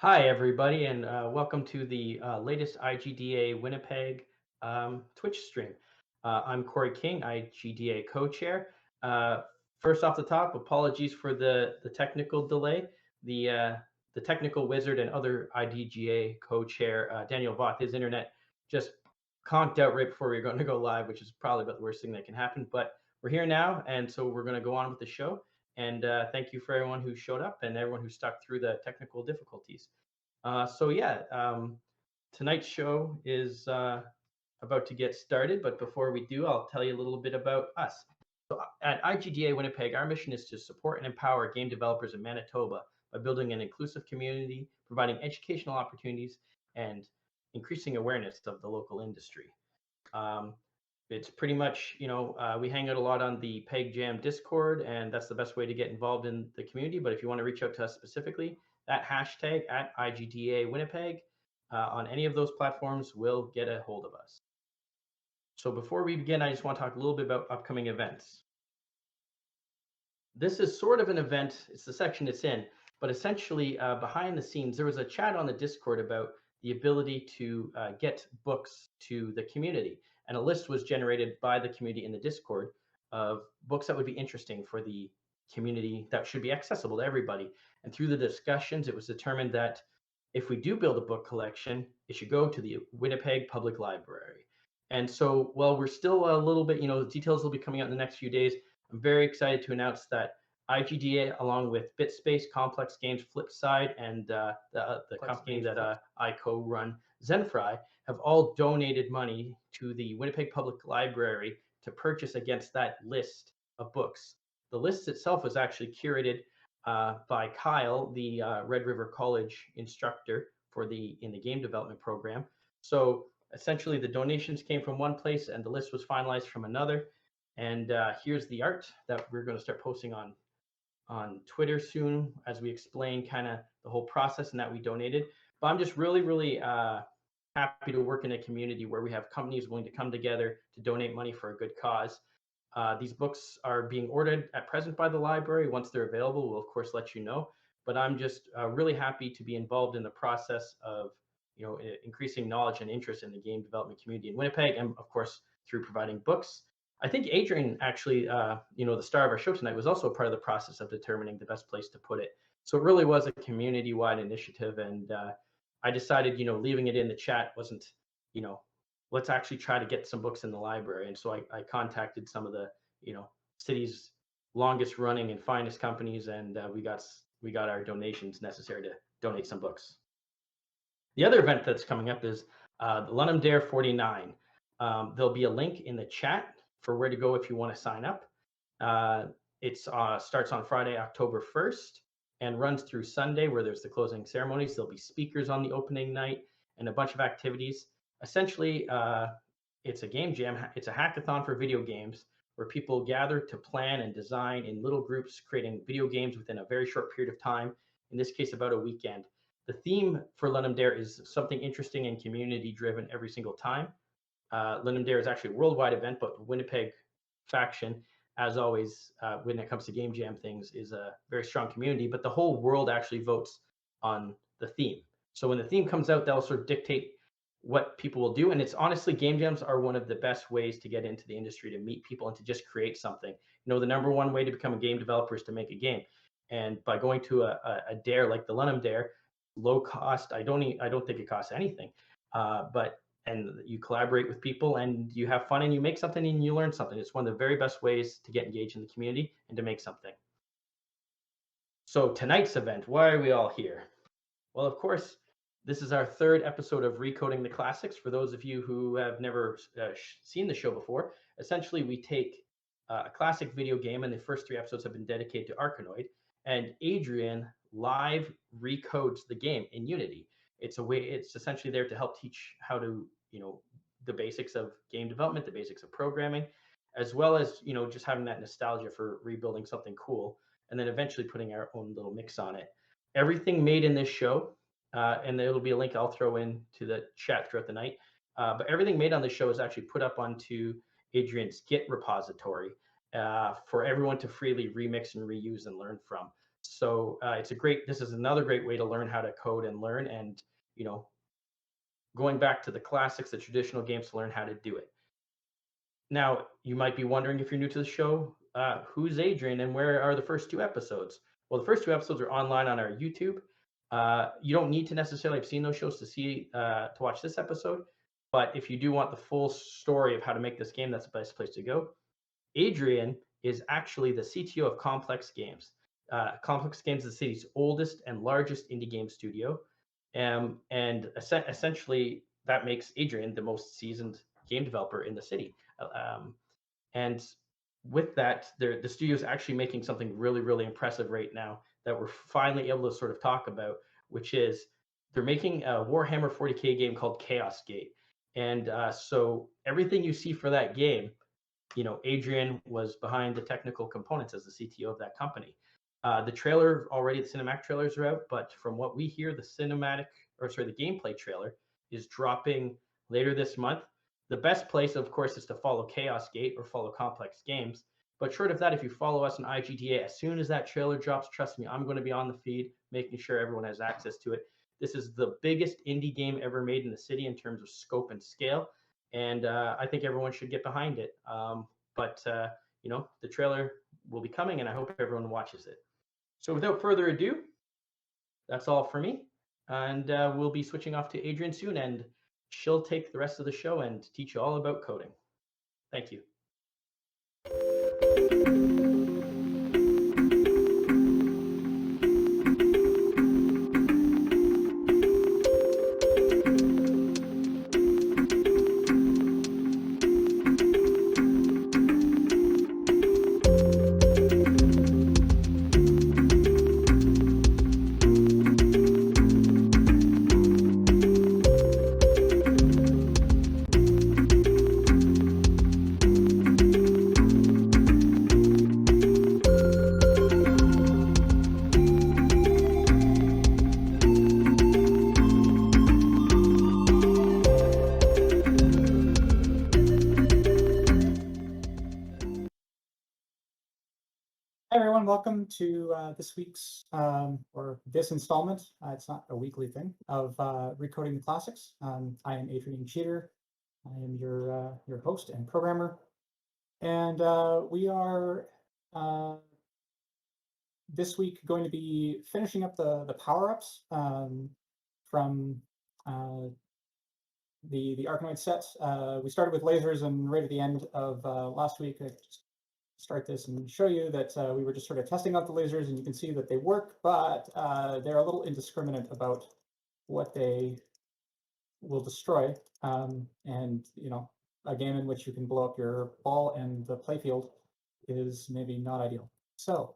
Hi, everybody, and welcome to the latest IGDA Winnipeg Twitch stream. I'm Corey King, IGDA co-chair. Uh, First off the top, apologies for the technical delay. The technical wizard and other IDGA co-chair, Daniel Voth, his internet just conked out right before we were going to go live, which is probably about the worst thing that can happen. But we're here now, and so we're going to go on with the show. And thank you for everyone who showed up and everyone who stuck through the technical difficulties. Tonight's show is about to get started. But before we do, I'll tell you a little bit about us. So at IGDA Winnipeg, our mission is to support and empower game developers in Manitoba by building an inclusive community, providing educational opportunities, and increasing awareness of the local industry. It's pretty much, we hang out a lot on the Peg Jam Discord, and that's the best way to get involved in the community. But if you want to reach out to us specifically, that hashtag at IGDA Winnipeg on any of those platforms will get a hold of us. So before we begin, I just want to talk a little bit about upcoming events. This is sort of an event. It's the section it's in, but essentially behind the scenes, there was a chat on the Discord about the ability to get books to the community. And a list was generated by the community in the Discord of books that would be interesting for the community that should be accessible to everybody. And through the discussions, it was determined that if we do build a book collection, it should go to the Winnipeg Public Library. And so while we're still a little bit, the details will be coming out in the next few days, I'm very excited to announce that IGDA, along with BitSpace, Complex Games, Flipside, and the company that I co-run, Zenfry, have all donated money to the Winnipeg Public Library to purchase against that list of books. The list itself was actually curated by Kyle, the Red River College instructor in the game development program. So essentially, the donations came from one place, and the list was finalized from another. And here's the art that we're going to start posting on Twitter soon as we explain kind of the whole process and that we donated. But I'm just really, really happy to work in a community where we have companies willing to come together to donate money for a good cause. These books are being ordered at present by the library. Once they're available, we'll of course let you know. But I'm just really happy to be involved in the process of increasing knowledge and interest in the game development community in Winnipeg, and of course through providing books. I think Adrian actually, the star of our show tonight, was also a part of the process of determining the best place to put it. So it really was a community-wide initiative, and I decided, leaving it in the chat wasn't, let's actually try to get some books in the library. And so I contacted some of the, city's longest running and finest companies, and we got our donations necessary to donate some books. The other event that's coming up is the London Dare 49. There'll be a link in the chat for where to go if you want to sign up. It starts on Friday, October 1st, and runs through Sunday, where there's the closing ceremonies. There'll be speakers on the opening night and a bunch of activities. Essentially, it's a game jam. It's a hackathon for video games where people gather to plan and design in little groups, creating video games within a very short period of time, in this case, about a weekend. The theme for London Dare is something interesting and community-driven every single time. London Dare is actually a worldwide event, but the Winnipeg faction, as always, when it comes to game jam things, is a very strong community, but the whole world actually votes on the theme. So when the theme comes out, they'll sort of dictate what people will do. And it's honestly, game jams are one of the best ways to get into the industry, to meet people and to just create something. The number one way to become a game developer is to make a game. And by going to a dare like the London Dare, low cost, I don't think it costs anything, and you collaborate with people and you have fun and you make something and you learn something. It's one of the very best ways to get engaged in the community and to make something. So tonight's event, why are we all here? Well, of course, this is our third episode of Recoding the Classics. For those of you who have never seen the show before, essentially we take a classic video game, and the first three episodes have been dedicated to ARKANOID, and Adrian live recodes the game in Unity. It's essentially there to help teach how to, the basics of game development, the basics of programming, as well as, just having that nostalgia for rebuilding something cool, and then eventually putting our own little mix on it. Everything made in this show, and there'll be a link I'll throw into the chat throughout the night, but everything made on the show is actually put up onto Adrian's Git repository for everyone to freely remix and reuse and learn from. So this is another great way to learn how to code and learn, and going back to the classics, the traditional games, to learn how to do it. Now, you might be wondering, if you're new to the show, who's Adrian and where are the first 2 episodes? Well, the first 2 episodes are online on our YouTube. You don't need to necessarily have seen those shows to watch this episode, but if you do want the full story of how to make this game, that's the best place to go. Adrian is actually the CTO of Complex Games. Complex Games is the city's oldest and largest indie game studio, and essentially that makes Adrian the most seasoned game developer in the city. And with that, the studio is actually making something really, really impressive right now that we're finally able to sort of talk about, which is they're making a Warhammer 40K game called Chaos Gate. And so everything you see for that game, Adrian was behind the technical components as the CTO of that company. The cinematic trailers are out, but from what we hear, the gameplay trailer is dropping later this month. The best place, of course, is to follow Chaos Gate or follow Complex Games. But short of that, if you follow us on IGDA, as soon as that trailer drops, trust me, I'm going to be on the feed, making sure everyone has access to it. This is the biggest indie game ever made in the city in terms of scope and scale, and I think everyone should get behind it. But the trailer will be coming, and I hope everyone watches it. So without further ado, that's all for me, and we'll be switching off to Adrian soon, and she'll take the rest of the show and teach you all about coding. Thank you. Welcome to this week's or this installment. It's not a weekly thing of Recoding the Classics. I am Adrian Cheater. I am your host and programmer, and we are this week going to be finishing up the power-ups from the ARKANOID set. We started with lasers, and right at the end of last week, I just start this and show you that we were just sort of testing out the lasers, and you can see that they work, but they're a little indiscriminate about what they will destroy. And a game in which you can blow up your ball and the playfield is maybe not ideal. So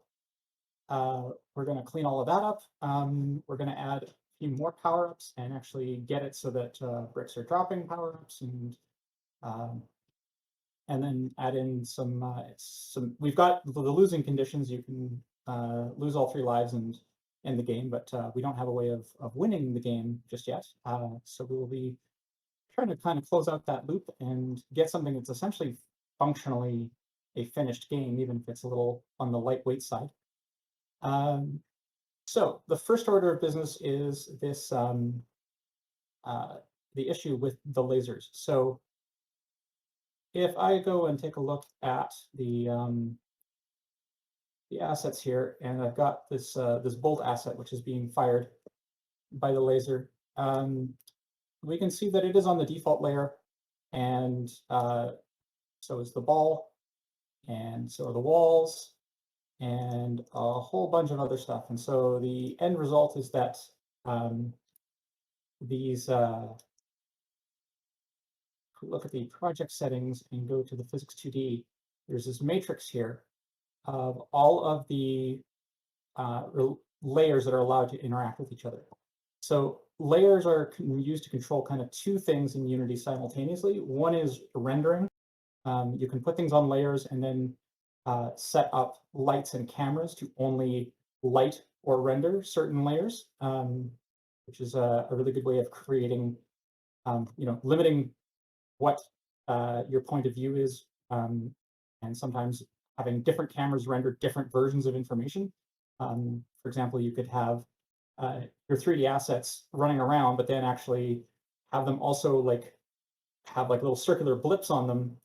we're going to clean all of that up. We're going to add a few more power-ups and actually get it so that bricks are dropping power-ups, and then add in some. We've got the losing conditions. You can lose all 3 lives and end the game, but we don't have a way of winning the game just yet. So we will be trying to kind of close out that loop and get something that's essentially functionally a finished game, even if it's a little on the lightweight side. So the first order of business is this the issue with the lasers. So if I go and take a look at the assets here, and I've got this this bolt asset which is being fired by the laser, we can see that it is on the default layer, and so is the ball, and so are the walls, and a whole bunch of other stuff. And so the end result is that these look at the project settings and go to the physics 2D, there's this matrix here of all of the layers that are allowed to interact with each other. So layers are used to control kind of 2 things in Unity simultaneously. One is rendering. You can put things on layers and then set up lights and cameras to only light or render certain layers, which is a really good way of creating, limiting what your point of view is, and sometimes having different cameras render different versions of information. For example, you could have your 3D assets running around, but then actually have them also like have like little circular blips on them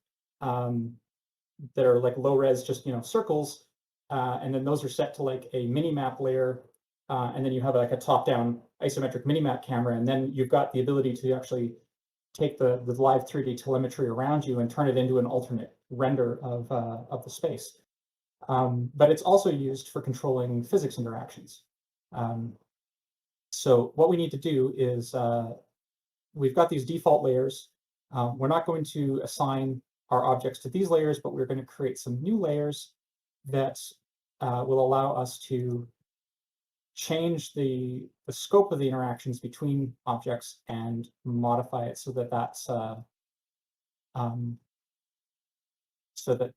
that are like low res, just circles, and then those are set to like a mini map layer, and then you have like a top-down isometric mini map camera, and then you've got the ability to actually take the live 3D telemetry around you and turn it into an alternate render of the space. But it's also used for controlling physics interactions. So what we need to do is we've got these default layers. We're not going to assign our objects to these layers, but we're going to create some new layers that will allow us to change the scope of the interactions between objects and modify it so that that's so that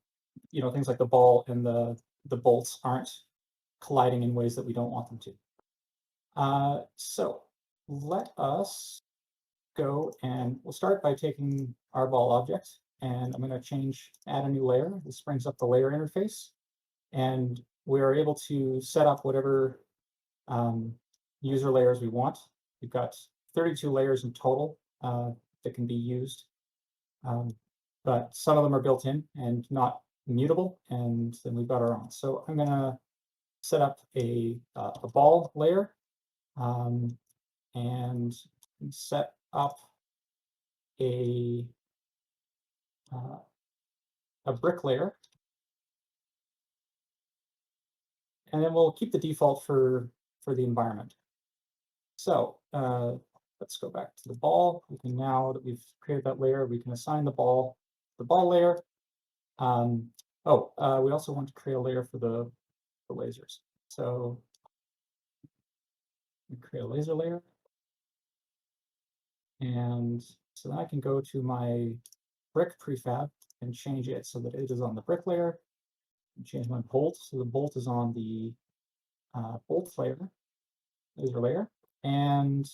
things like the ball and the bolts aren't colliding in ways that we don't want them to. So let us go, and we'll start by taking our ball object, and I'm going to add a new layer. This brings up the layer interface, and we are able to set up whatever user layers we want. We've got 32 layers in total that can be used, but some of them are built in and not mutable, and then we've got our own. So I'm going to set up a ball layer and set up a brick layer, and then we'll keep the default for the environment. So let's go back to the ball. We can, now that we've created that layer, we can assign the ball layer. We also want to create a layer for the lasers. So we create a laser layer, and so then I can go to my brick prefab and change it so that it is on the brick layer, and change my bolt so the bolt is on the bolt layer, laser layer, and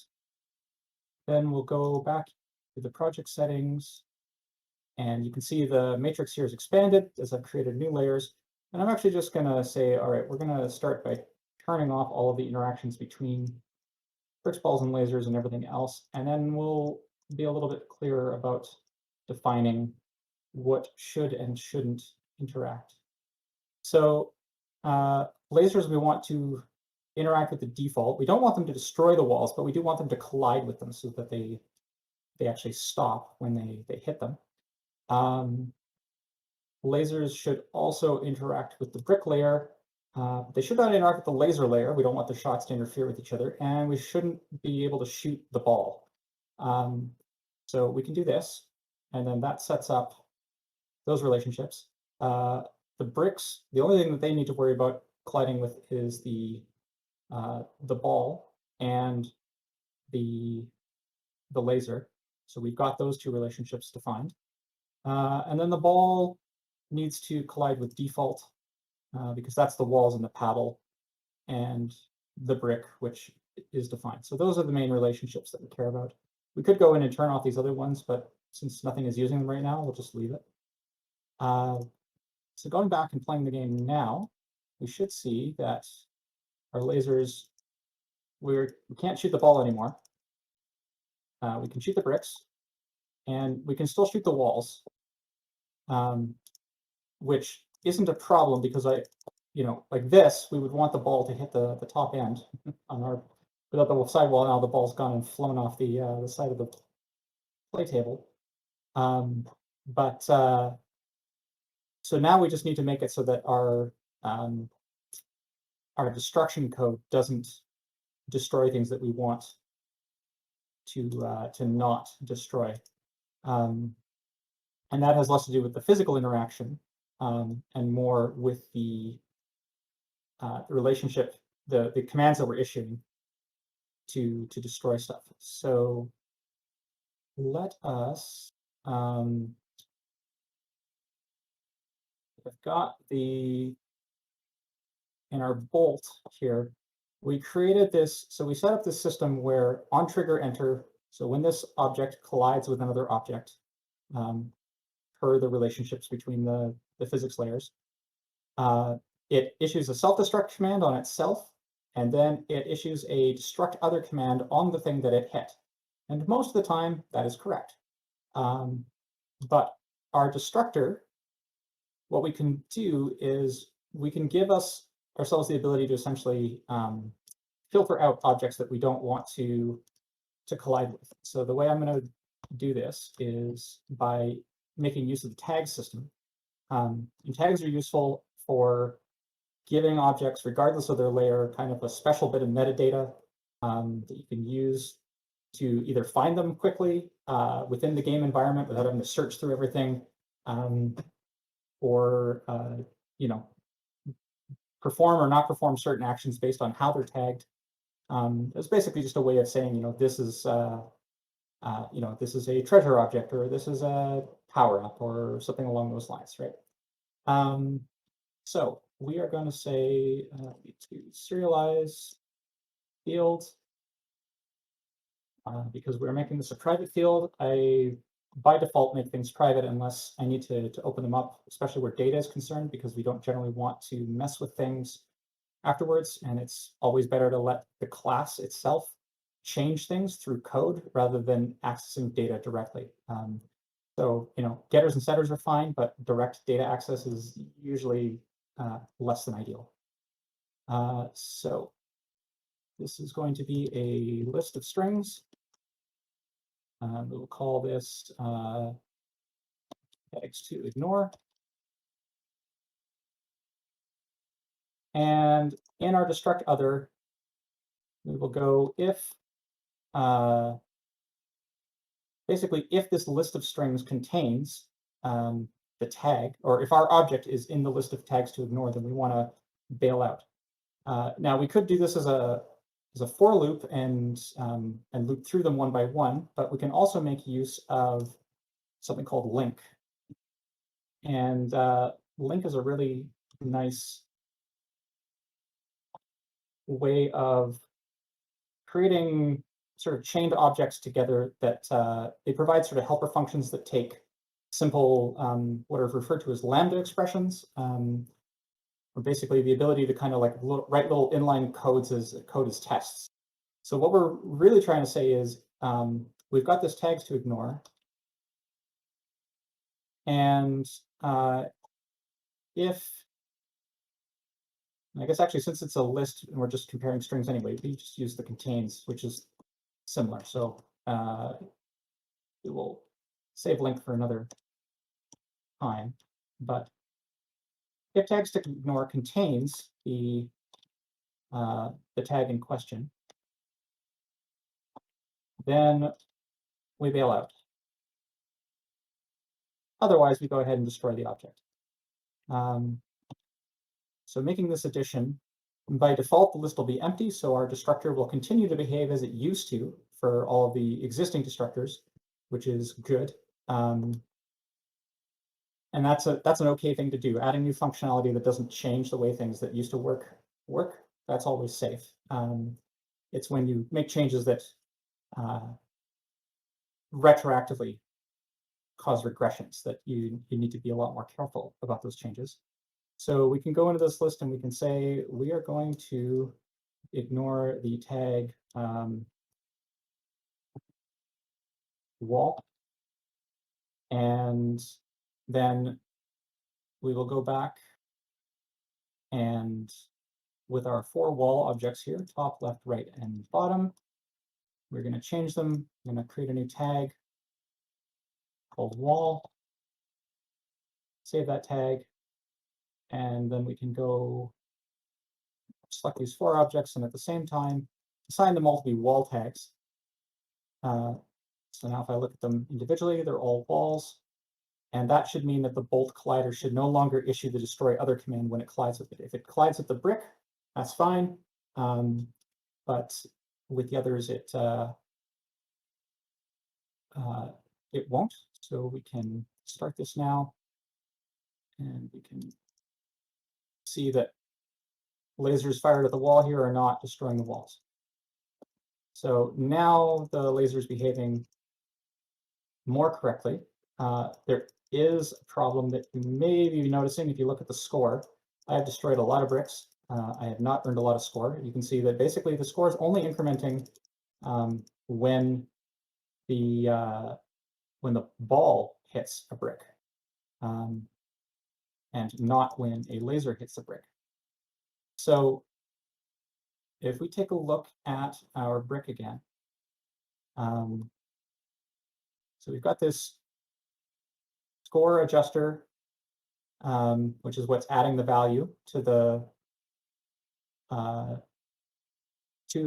then we'll go back to the project settings, and you can see the matrix here is expanded as I've created new layers. And I'm actually just going to say, all right, we're going to start by turning off all of the interactions between bricks, balls, and lasers and everything else, and then we'll be a little bit clearer about defining what should and shouldn't interact. So lasers, we want to interact with the default. We don't want them to destroy the walls, but we do want them to collide with them so that they actually stop when they hit them. Lasers should also interact with the brick layer. They should not interact with the laser layer. We don't want the shots to interfere with each other, and we shouldn't be able to shoot the ball. So we can do this, and then that sets up those relationships. The bricks, the only thing that they need to worry about colliding with is the ball and the laser. So we've got those two relationships defined. And then the ball needs to collide with default because that's the walls and the paddle, and the brick, which is defined. So those are the main relationships that we care about. We could go in and turn off these other ones, but since nothing is using them right now, we'll just leave it. So going back and playing the game now, we should see that our lasers, we can't shoot the ball anymore. We can shoot the bricks, and we can still shoot the walls, which isn't a problem because like this, we would want the ball to hit the top end on our, without the sidewall. Now the ball's gone and flown off the side of the play table. So now we just need to make it so that our destruction code doesn't destroy things that we want to not destroy. And that has less to do with the physical interaction and more with the relationship, the commands that we're issuing to destroy stuff. So let us, I've got in our bolt here, we created this, so we set up this system where on trigger enter, so when this object collides with another object, per the relationships between the physics layers, it issues a self-destruct command on itself, and then it issues a destruct other command on the thing that it hit. And most of the time, that is correct. But our destructor, what we can do is we can give ourselves the ability to essentially filter out objects that we don't want to collide with. So the way I'm going to do this is by making use of the tag system. And tags are useful for giving objects, regardless of their layer, kind of a special bit of metadata that you can use to either find them quickly within the game environment without having to search through everything, or perform or not perform certain actions based on how they're tagged. It's basically just a way of saying, this is this is a treasure object, or this is a power up, or something along those lines, right? So we are going to say to serialize field, because we're making this a private field. I by default make things private unless I need to open them up, especially where data is concerned, because we don't generally want to mess with things afterwards, and it's always better to let the class itself change things through code rather than accessing data directly. So getters and setters are fine, but direct data access is usually less than ideal. So this is going to be a list of strings. We'll call this tags to ignore. And in our destruct other, we will go if, basically, if this list of strings contains the tag, or if our object is in the list of tags to ignore, then we want to bail out. Now, we could do this as a for loop and loop through them one by one, but we can also make use of something called link. And link is a really nice way of creating sort of chained objects together that it provides sort of helper functions that take simple, what are referred to as lambda expressions, or basically the ability to kind of like write little inline codes as tests. So what we're really trying to say is we've got this tags to ignore, and if, I guess actually since it's a list and we're just comparing strings anyway, we just use the contains, which is similar. So we will save link for another time, but if tags to ignore contains the tag in question, then we bail out. Otherwise, we go ahead and destroy the object. So making this addition, by default, the list will be empty, so our destructor will continue to behave as it used to for all of the existing destructors, which is good. And that's an okay thing to do. Adding new functionality that doesn't change the way things that used to work. That's always safe. It's when you make changes that retroactively cause regressions that you need to be a lot more careful about those changes. So we can go into this list and we can say we are going to ignore the tag wall, and then we will go back and with our 4 wall objects here, top, left, right, and bottom, we're going to change them. I'm going to create a new tag called wall, save that tag, and then we can go select these 4 objects and at the same time assign them all to be wall tags. So now if I look at them individually, they're all walls. And that should mean that the bolt collider should no longer issue the destroy other command when it collides with it. If it collides with the brick, that's fine. But with the others, it won't. So we can start this now. And we can see that lasers fired at the wall here are not destroying the walls. So now the laser is behaving more correctly. There is a problem that you may be noticing if you look at the score. I have destroyed a lot of bricks. I have not earned a lot of score. You can see that basically the score is only incrementing when the ball hits a brick, and not when a laser hits a brick. So if we take a look at our brick again, so we've got this score adjuster, which is what's adding the value to the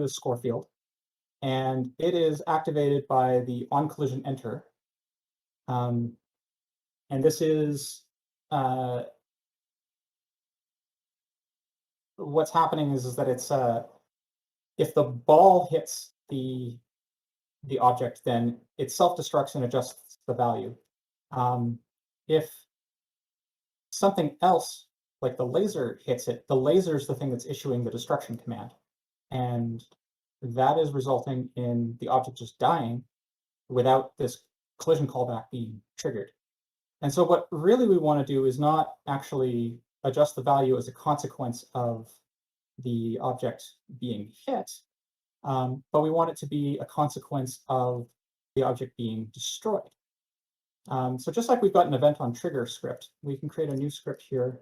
score field, and it is activated by the on collision enter. And this is what's happening is that it's if the ball hits the object, then it self-destructs and adjusts the value. If something else, like the laser, hits it, the laser is the thing that's issuing the destruction command. And that is resulting in the object just dying without this collision callback being triggered. And so what really we want to do is not actually adjust the value as a consequence of the object being hit, but we want it to be a consequence of the object being destroyed. So just like we've got an event on trigger script, we can create a new script here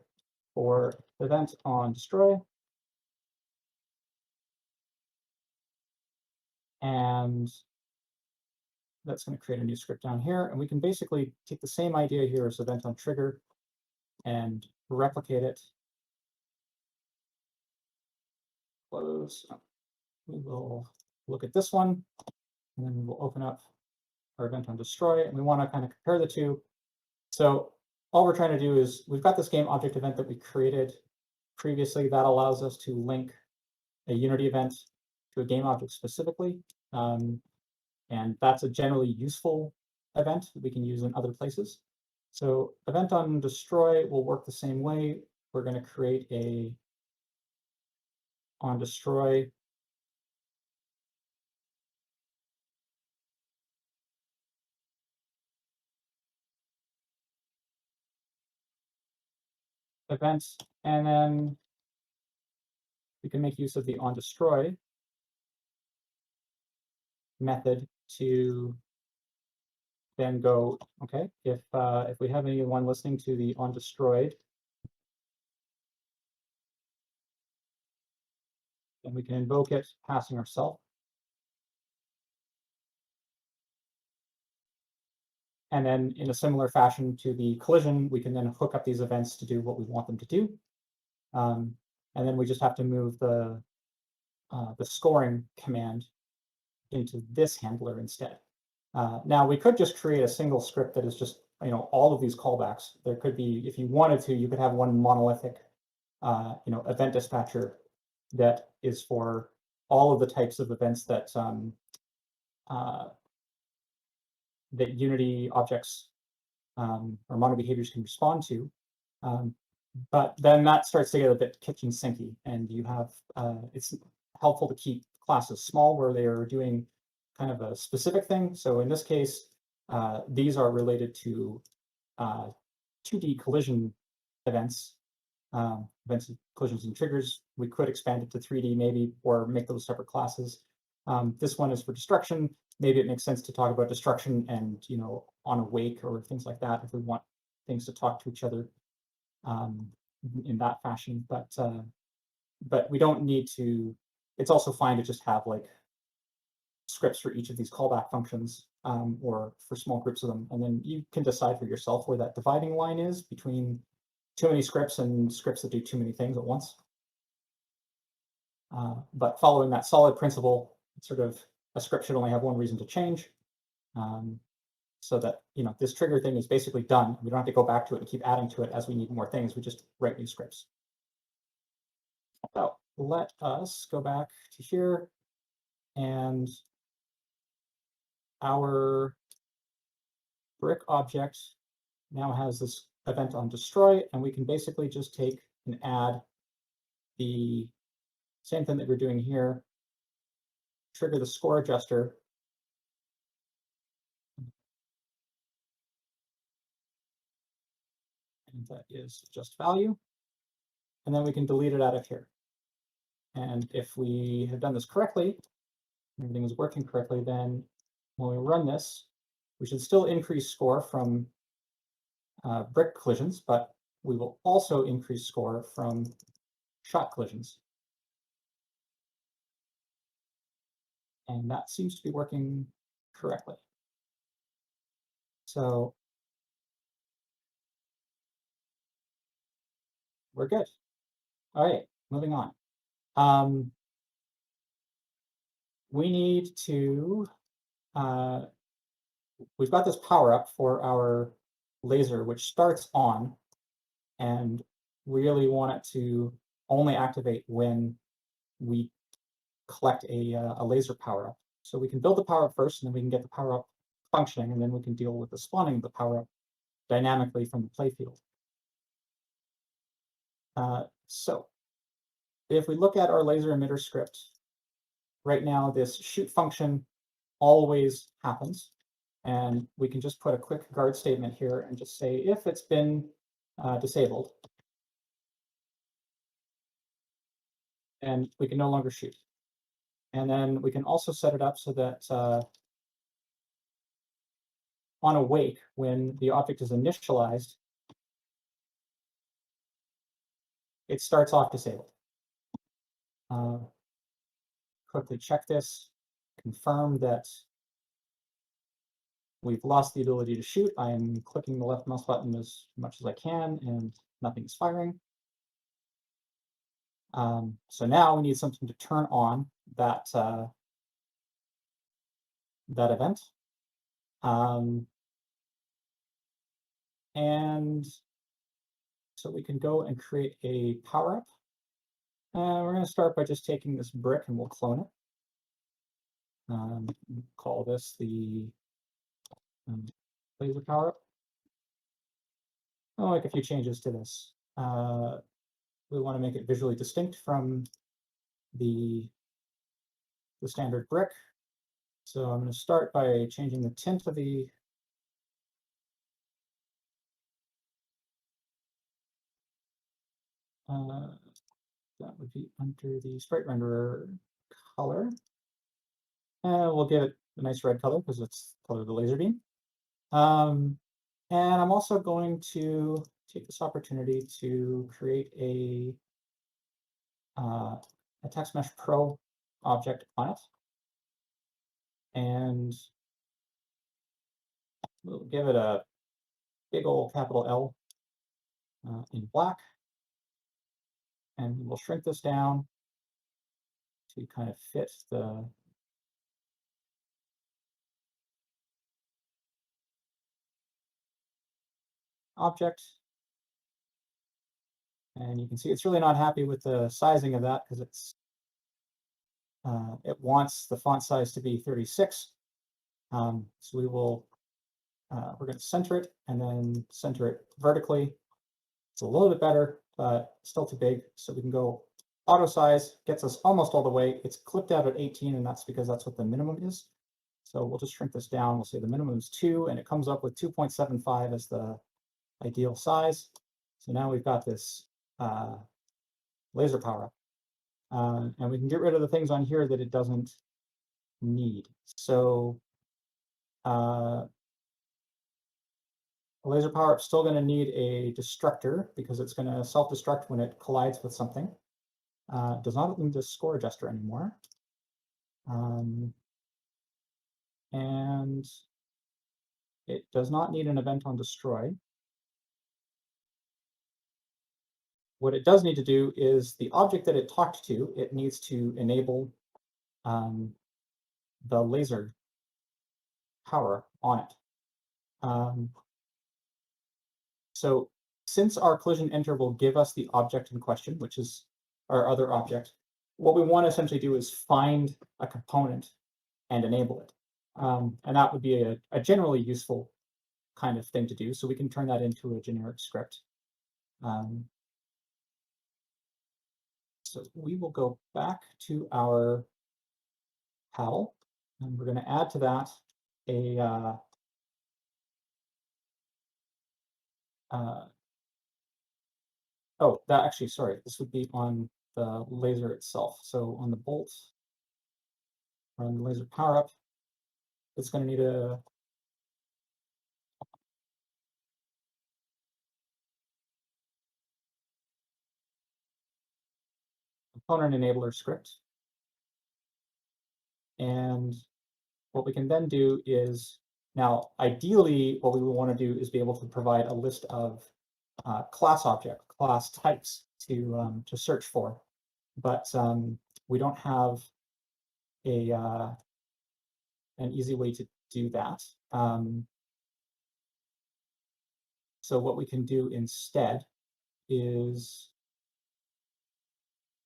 for event on destroy. And that's going to create a new script down here. And we can basically take the same idea here as event on trigger and replicate it. Close. We will look at this one, and then we will open up our event on destroy, and we want to kind of compare the two. So all we're trying to do is we've got this game object event that we created previously that allows us to link a Unity event to a game object specifically. And that's a generally useful event that we can use in other places. So event on destroy will work the same way. We're going to create a on destroy event, and then we can make use of the on destroy method to then go, okay, if we have anyone listening to the on destroyed, then we can invoke it passing ourselves. And then in a similar fashion to the collision, we can then hook up these events to do what we want them to do. And then we just have to move the scoring command into this handler instead. Now we could just create a single script that is just, all of these callbacks. There could be, if you wanted to, you could have one monolithic, event dispatcher that is for all of the types of events that that Unity objects or mono behaviors can respond to. But then that starts to get a bit kitchen sinky, and you have it's helpful to keep classes small where they are doing kind of a specific thing. So in this case, these are related to 2D collision events, events, collisions, and triggers. We could expand it to 3D maybe, or make those separate classes. This one is for destruction. Maybe it makes sense to talk about destruction and, on a wake or things like that if we want things to talk to each other in that fashion. But we don't need to. It's also fine to just have like scripts for each of these callback functions, or for small groups of them, and then you can decide for yourself where that dividing line is between too many scripts and scripts that do too many things at once. But following that solid principle, sort of a script should only have one reason to change, so that this trigger thing is basically done. We don't have to go back to it and keep adding to it as we need more things. We just write new scripts. So let us go back to here, and our brick object now has this event on destroy, and we can basically just take and add the same thing that we're doing here, trigger the score adjuster, and that is just value. and then we can delete it out of here. And if we have done this correctly, everything is working correctly, then when we run this, we should still increase score from brick collisions, but we will also increase score from shot collisions. And that seems to be working correctly. So we're good. All right, moving on. We need to, we've got this power up for our laser, which starts on, and really want it to only activate when we collect a laser power up. So we can build the power up first, and then we can get the power up functioning, and then we can deal with the spawning of the power up dynamically from the playfield. So if we look at our laser emitter script, right now this shoot function always happens. And we can just put a quick guard statement here and just say if it's been disabled, and we can no longer shoot. And then we can also set it up so that on awake, when the object is initialized, it starts off disabled. Quickly check this, confirm that we've lost the ability to shoot. I am clicking the left mouse button as much as I can, and nothing is firing. So now we need something to turn on that that event. And so we can go and create a power-up. We're going to start by just taking this brick and we'll clone it. Call this the laser power-up. I'll make a few changes to this. We want to make it visually distinct from the standard brick. So I'm going to start by changing the tint of the that would be under the sprite renderer color. And we'll give it a nice red color because it's the color of the laser beam. And I'm also going to take this opportunity to create a text mesh pro object on it. And we'll give it a big old capital L in black. And we'll shrink this down to kind of fit the object. And you can see it's really not happy with the sizing of that because it's it wants the font size to be 36. So we will we're going to center it and then center it vertically. It's a little bit better, but still too big. So we can go auto size, gets us almost all the way. It's clipped out at 18, and that's because that's what the minimum is. So we'll just shrink this down. We'll say the minimum is 2, and it comes up with 2.75 as the ideal size. So now we've got this laser power up. And we can get rid of the things on here that it doesn't need. So a laser power up is still going to need a destructor because it's going to self-destruct when it collides with something. Does not need a score adjuster anymore. And it does not need an event on destroy. What it does need to do is the object that it talked to, it needs to enable the laser power on it. So since our collision enter will give us the object in question, which is our other object, what we want to essentially do is find a component and enable it. And that would be a generally useful kind of thing to do. So we can turn that into a generic script. So we will go back to our PAL, and we're going to add to that Oh, that actually, sorry, this would be on the laser itself. So on the bolt, or on the laser power up, it's going to need a component enabler script. And what we can then do is, now ideally what we would want to do is be able to provide a list of class types to search for, but we don't have a an easy way to do that. So what we can do instead is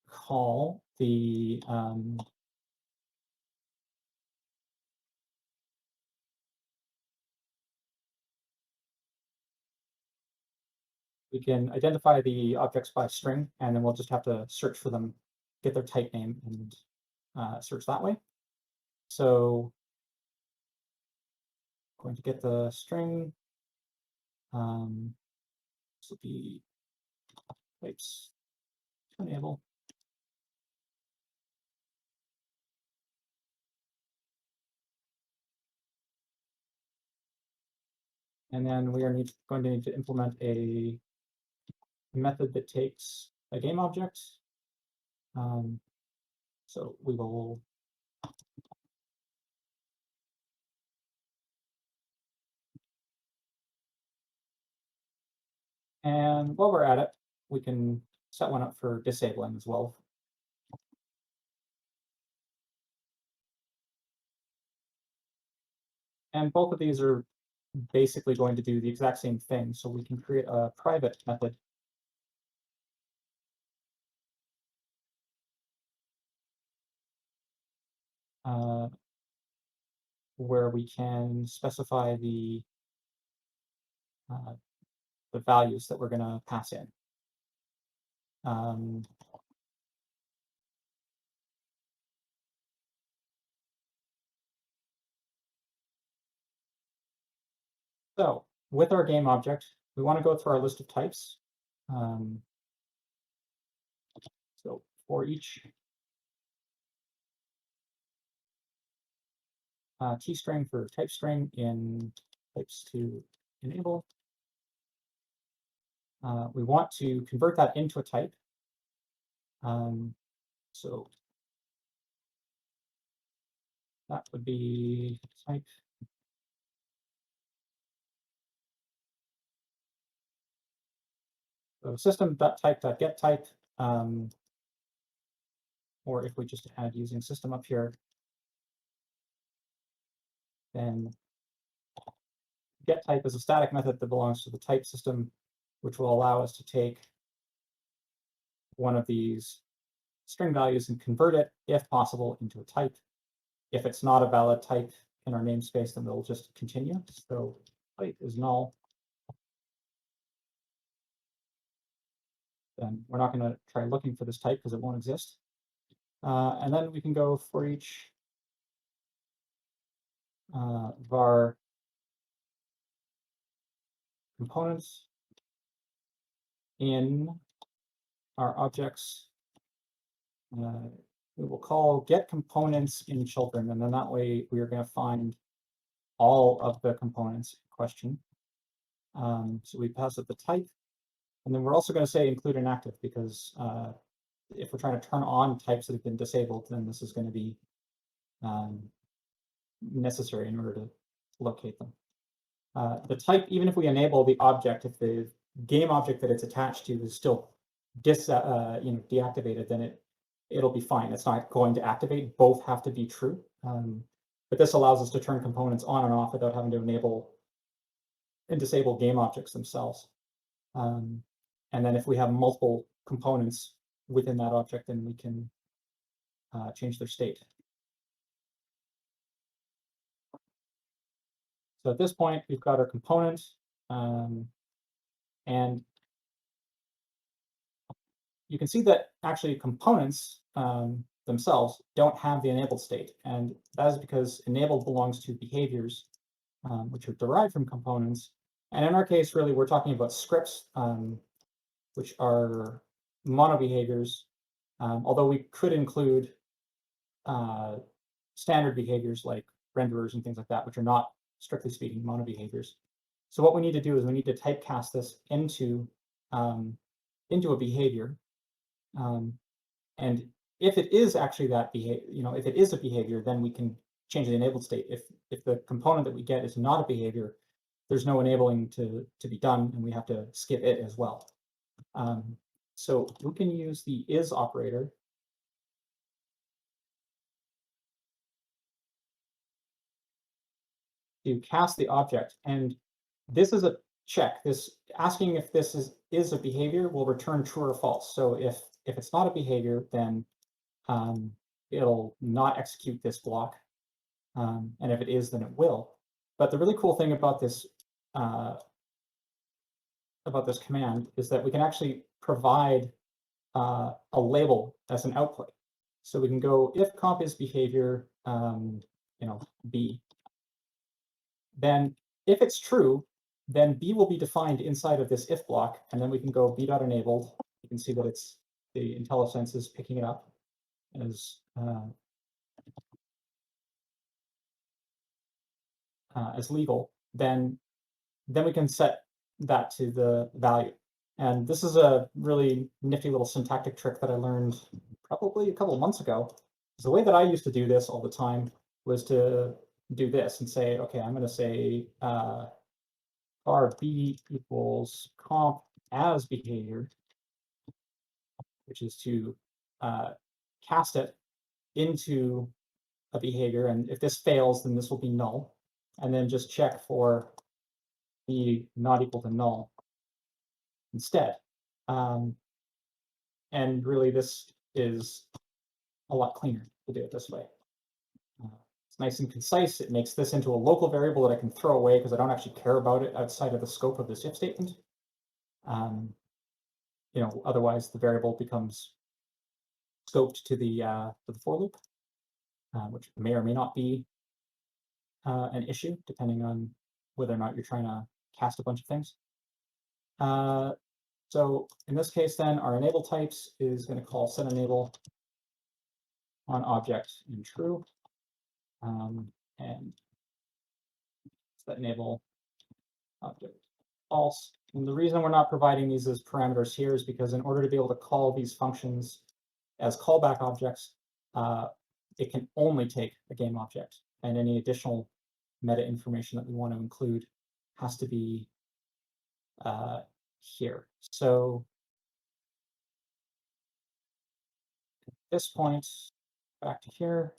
call the we can identify the objects by string, and then we'll just have to search for them, get their type name, and search that way. So I'm going to get the string. This will be types to enable. And then we are going to need to implement a method that takes a game object. So we will and while we're at it, we can set one up for disabling as well. And both of these are basically going to do the exact same thing. So we can create a private method where we can specify the values that we're going to pass in. So with our game object, we want to go through our list of types. So for each T string for type string in types to enable, we want to convert that into a type. So that would be type. So system.type.getType, or if we just add using system up here, then getType is a static method that belongs to the type system, which will allow us to take one of these string values and convert it, if possible, into a type. If it's not a valid type in our namespace, then we'll just continue. So type is null. Then we're not going to try looking for this type because it won't exist. And then we can go for each var components in our objects. We will call get components in children, and then that way we are going to find all of the components in question. So we pass it the type, and then we're also going to say include inactive, because if we're trying to turn on types that have been disabled, then this is going to be necessary in order to locate them. The type, even if we enable the object, if the game object that it's attached to is still deactivated, then it'll be fine. It's not going to activate. Both have to be true. But this allows us to turn components on and off without having to enable and disable game objects themselves. And then if we have multiple components within that object, then we can change their state. So at this point, we've got our component, and you can see that actually components themselves don't have the enabled state, and that is because enabled belongs to behaviors which are derived from components. And in our case, really, we're talking about scripts which are mono behaviors, although we could include standard behaviors like renderers and things like that, which are not, strictly speaking, mono behaviors. So what we need to do is we need to typecast this into a behavior. And if it is actually that behavior, if it is a behavior, then we can change the enabled state. If the component that we get is not a behavior, there's no enabling to be done, and we have to skip it as well. So we can use the is operator to cast the object, and this is a check. This asking if this is a behavior will return true or false. So if it's not a behavior, then it'll not execute this block, and if it is, then it will. But the really cool thing about this command is that we can actually provide a label as an output. So we can go if comp is behavior, B. Then if it's true, then B will be defined inside of this if block, and then we can go b.enabled. You can see that it's the IntelliSense is picking it up as legal. Then we can set that to the value. And this is a really nifty little syntactic trick that I learned probably a couple of months ago. The way that I used to do this all the time was to do this and say, okay, I'm going to say var b equals comp as behavior, which is to cast it into a behavior. And if this fails, then this will be null. And then just check for b not equal to null instead. And really, this is a lot cleaner to do it this way. It's nice and concise. It makes this into a local variable that I can throw away because I don't actually care about it outside of the scope of this if statement. Otherwise the variable becomes scoped to the for loop, which may or may not be an issue depending on whether or not you're trying to cast a bunch of things. So in this case, then our enable types is going to call set enable on object in true, and set enable object false. And the reason we're not providing these as parameters here is because in order to be able to call these functions as callback objects, it can only take a game object, and any additional meta information that we want to include has to be here. So at this point, back to here,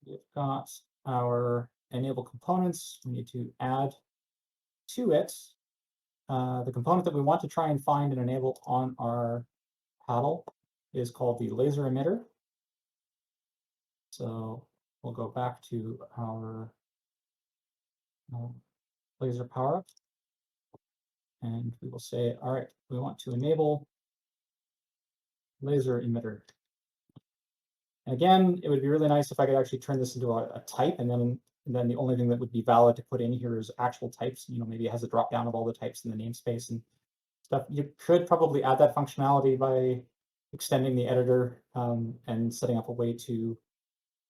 we've got our enable components. We need to add to it the component that we want to try and find and enable on our paddle is called the laser emitter. So we'll go back to our laser power up, and we will say, all right, we want to enable laser emitter. And again, it would be really nice if I could actually turn this into a type, and then the only thing that would be valid to put in here is actual types. Maybe it has a drop down of all the types in the namespace and stuff. You could probably add that functionality by extending the editor and setting up a way to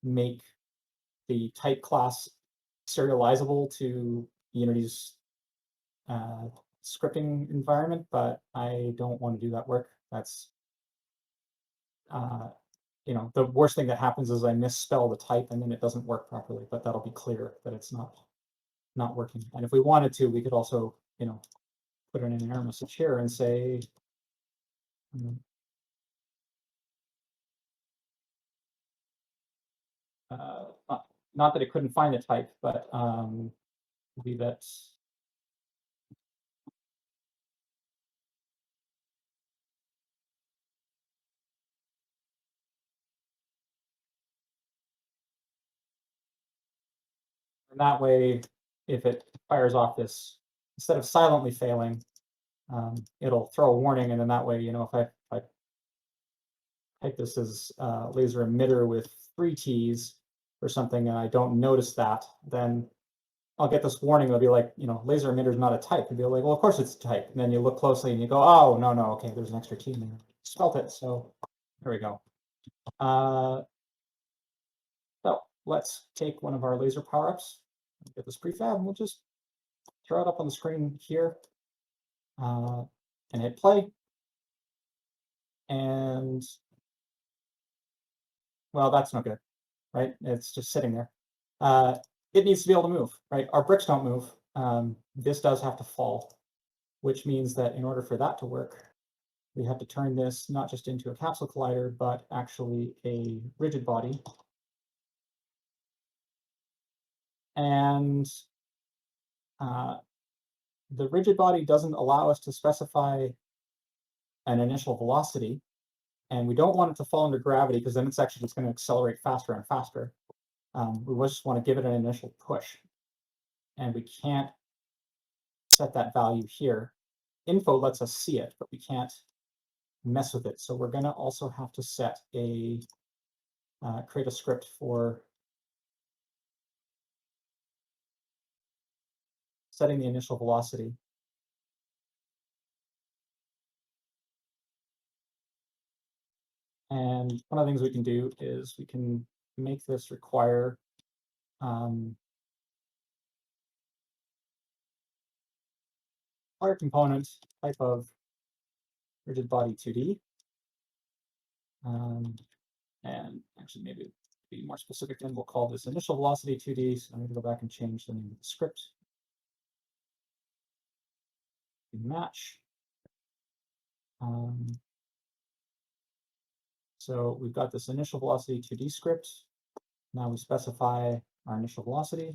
make the type class serializable to Unity's scripting environment, but I don't want to do that work. That's the worst thing that happens is I misspell the type and then it doesn't work properly, but that'll be clear that it's not working. And if we wanted to, we could also, put in an error message here and say, not that it couldn't find the type, but maybe that's and that way, if it fires off this, instead of silently failing, it'll throw a warning, and then that way, if I type this as laser emitter with 3 T's or something, and I don't notice that, then I'll get this warning. It'll be like, laser emitter is not a type. You'll be like, well, of course it's a type. And then you look closely and you go, oh, no, okay, there's an extra T in there. Spelt it. So there we go. So let's take one of our laser power-ups, get this prefab, and we'll just throw it up on the screen here and hit play. And, well, that's no good, right? It's just sitting there. It needs to be able to move, right? Our bricks don't move. This does have to fall, which means that in order for that to work, we have to turn this not just into a capsule collider, but actually a rigid body. And the rigid body doesn't allow us to specify an initial velocity, and we don't want it to fall under gravity because then it's actually just going to accelerate faster and faster. We just want to give it an initial push, and we can't set that value here. Info lets us see it, but we can't mess with it. So we're going to also have to set create a script for setting the initial velocity. And one of the things we can do is we can make this require component type of rigid body 2D. And actually, maybe to be more specific, then we'll call this initial velocity 2D. So I'm going to go back and change the name of the script. Match. So we've got this initial velocity 2D script. Now we specify our initial velocity.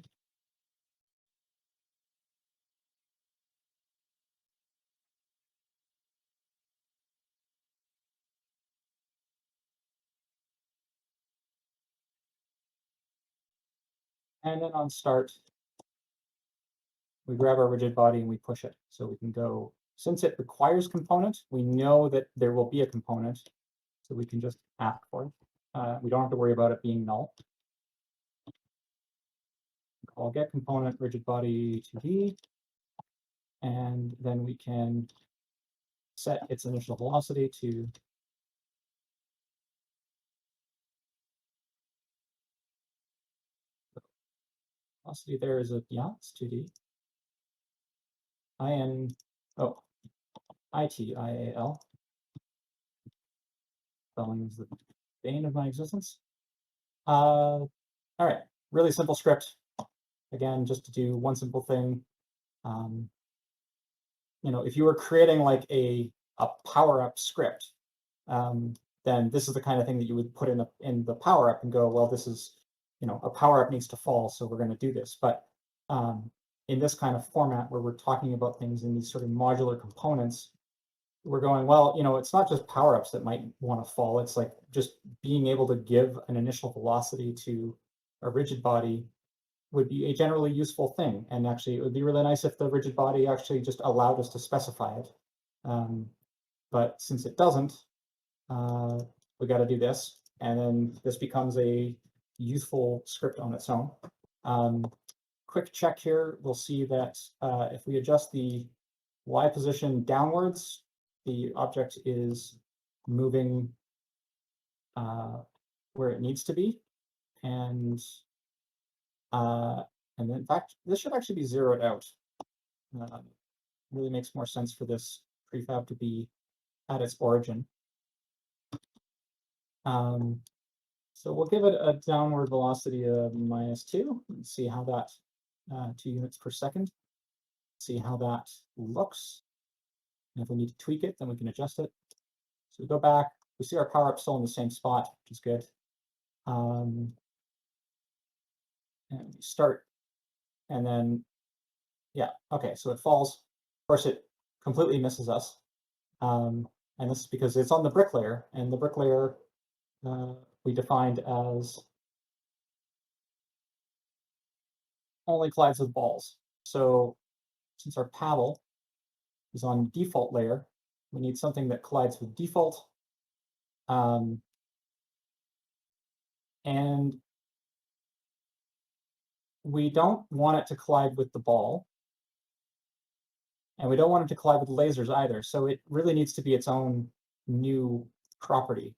And then on start, we grab our rigid body and we push it. So we can go, since it requires component, we know that there will be a component. So we can just ask for it. We don't have to worry about it being null. Call get component rigid body 2D. And then we can set its initial velocity to velocity there is it's 2D. ITIAL. Spelling is the bane of my existence. All right, really simple script. Again, just to do one simple thing. If you were creating like a power-up script, then this is the kind of thing that you would put in the power-up and go, well, this is, a power-up needs to fall, so we're going to do this. But in this kind of format where we're talking about things in these sort of modular components, we're going, well, it's not just power-ups that might want to fall. It's like just being able to give an initial velocity to a rigid body would be a generally useful thing. And actually, it would be really nice if the rigid body actually just allowed us to specify it. But since it doesn't, we got to do this. And then this becomes a useful script on its own. Quick check here, we'll see that if we adjust the Y position downwards, the object is moving where it needs to be. And then in fact, this should actually be zeroed out. Really makes more sense for this prefab to be at its origin. So we'll give it a downward velocity of -2 and see how that 2 units per second. See how that looks. And if we need to tweak it, then we can adjust it. So we go back, we see our power up still in the same spot, which is good. And we start, and then, yeah, okay, so it falls. Of course, it completely misses us. And this is because it's on the brick layer, and the brick layer we defined as only collides with balls. So since our paddle is on default layer, we need something that collides with default. And we don't want it to collide with the ball. And we don't want it to collide with lasers either. So it really needs to be its own new property.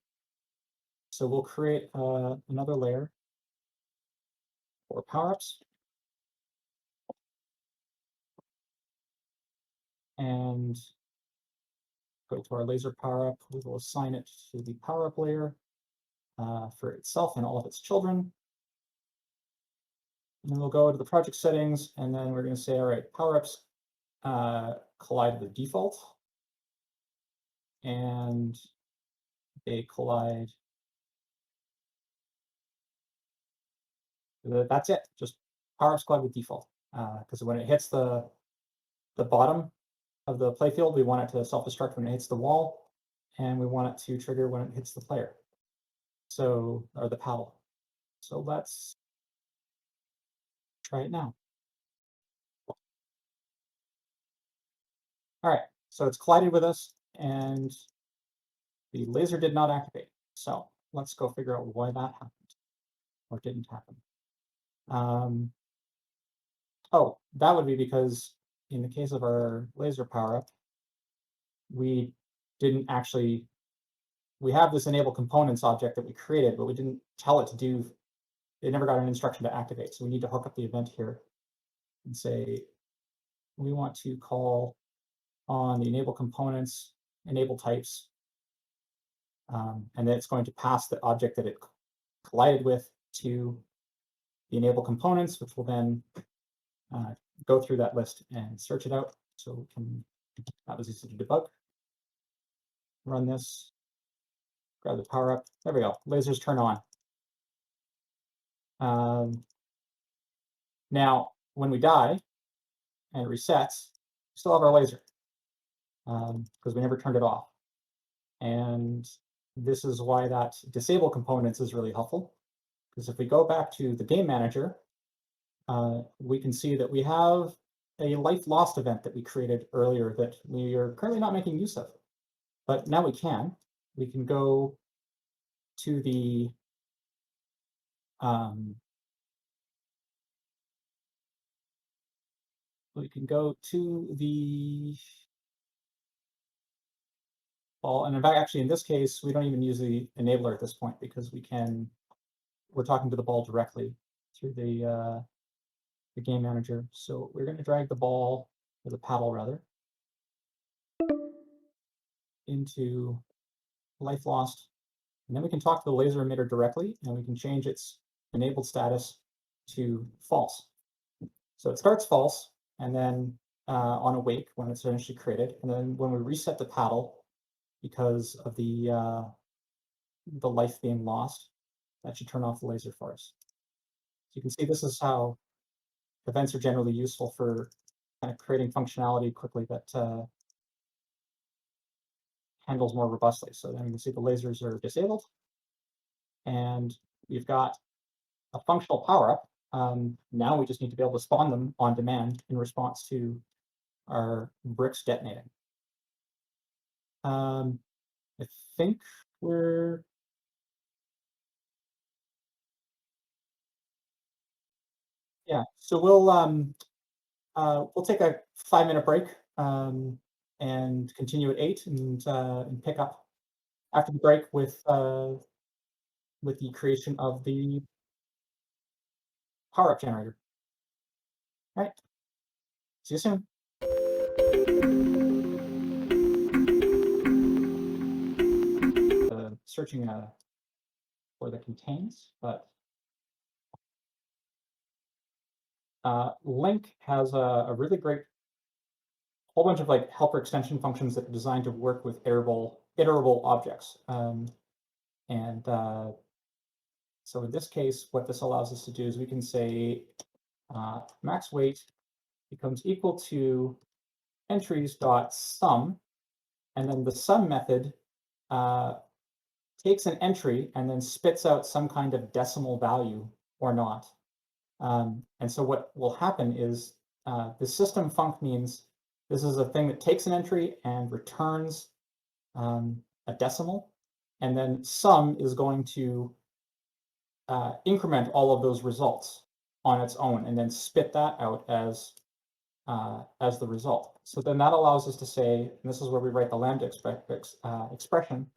So we'll create another layer for power-ups. And go to our laser power-up. We will assign it to the power-up layer for itself and all of its children. And then we'll go to the project settings, and then we're going to say, all right, power-ups collide with default. And they collide. That's it. Just power-ups collide with default. Because when it hits the bottom of the playfield, we want it to self-destruct when it hits the wall, and we want it to trigger when it hits the player. So, or the paddle. So let's try it now. All right, so it's collided with us, and the laser did not activate. So let's go figure out why that happened, or didn't happen. Oh, that would be because in the case of our laser power-up, we didn't actually, we have this enable components object that we created, but we didn't tell it to do, it never got an instruction to activate. So we need to hook up the event here and say, we want to call on the enable components, enable types, and then it's going to pass the object that it collided with to the enable components, which will then go through that list and search it out. So we can, that was easy to debug. Run this, grab the power up. There we go. Lasers turn on. Now, when we die and it resets, we still have our laser because we never turned it off. And this is why that disable components is really helpful. Because if we go back to the game manager, we can see that we have a life lost event that we created earlier that we are currently not making use of. But now we can. We can go to the ball, and in fact, actually in this case, we don't even use the enabler at this point because we're talking to the ball directly through the game manager. So we're going to drag the ball, or the paddle rather, into life lost. And then we can talk to the laser emitter directly, and we can change its enabled status to false. So it starts false, and then on awake when it's initially created, and then when we reset the paddle, because of the life being lost, that should turn off the laser for us. So you can see this is how events are generally useful for kind of creating functionality quickly that handles more robustly. So then you can see the lasers are disabled, and we've got a functional power-up. Now we just need to be able to spawn them on demand in response to our bricks detonating. I think we're so we'll take a 5-minute break and continue at 8 and pick up after the break with the creation of the power-up generator. All right, see you soon. Searching for the contains, but Link has a really great whole bunch of like helper extension functions that are designed to work with iterable objects. So in this case, what this allows us to do is we can say max weight becomes equal to entries.sum, and then the sum method takes an entry and then spits out some kind of decimal value or not. And so what will happen is the system func means this is a thing that takes an entry and returns a decimal, and then sum is going to increment all of those results. on its own and then spit that out as the result. So then that allows us to say, and this is where we write the lambda expression.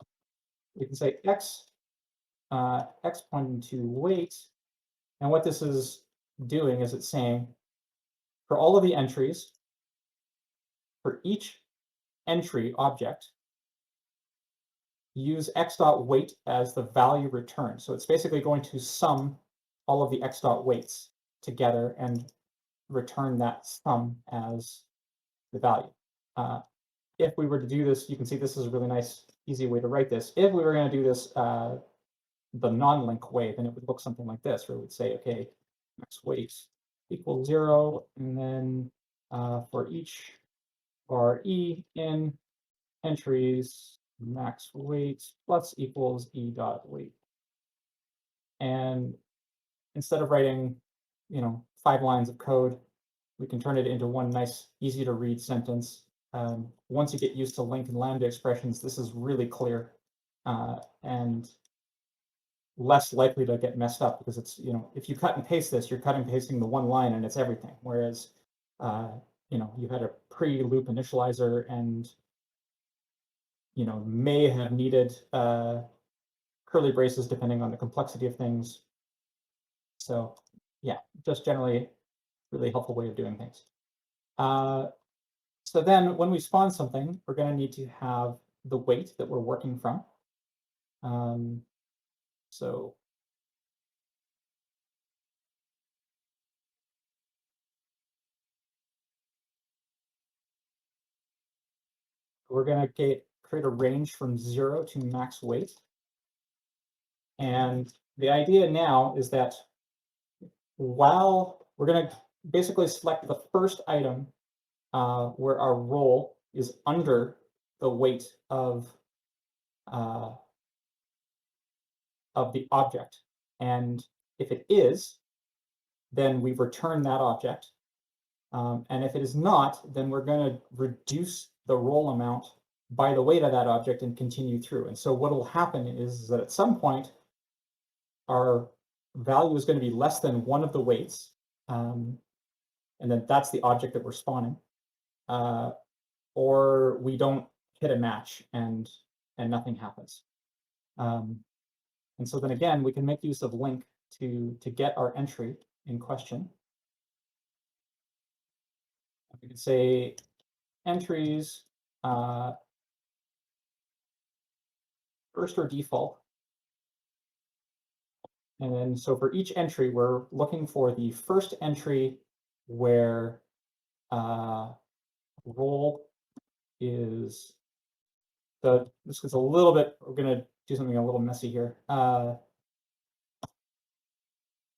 We can say x pointing to weight, and what this is doing is it's saying for all of the entries, for each entry object, use x dot weight as the value returned. So it's basically going to sum all of the x dot weights together and return that sum as the value. If we were to do this, you can see this is a really nice, easy way to write this. If we were going to do this the non-link way, then it would look something like this, where it would say, okay, max weight equals 0, and then for each bar E in entries, max weight plus equals E dot weight. And instead of writing, 5 lines of code, we can turn it into one nice, easy to read sentence. Once you get used to link and lambda expressions, this is really clear and less likely to get messed up, because it's, if you cut and paste this, you're cutting and pasting the one line and it's everything. Whereas, you had a pre-loop initializer and, may have needed curly braces depending on the complexity of things. So yeah, just generally really helpful way of doing things. So then when we spawn something, we're going to need to have the weight that we're working from. So we're going to create a range from 0 to max weight. And the idea now is that while we're going to basically select the first item where our role is under the weight of the object. And if it is, then we return that object. And if it is not, then we're going to reduce the roll amount by the weight of that object and continue through. And so what will happen is that at some point, our value is going to be less than one of the weights. And then that's the object that we're spawning. Or we don't hit a match and nothing happens. And so then again, we can make use of link to get our entry in question. We can say entries first or default. And then so for each entry, we're looking for the first entry where role is this is a little bit, we're going to do something a little messy here.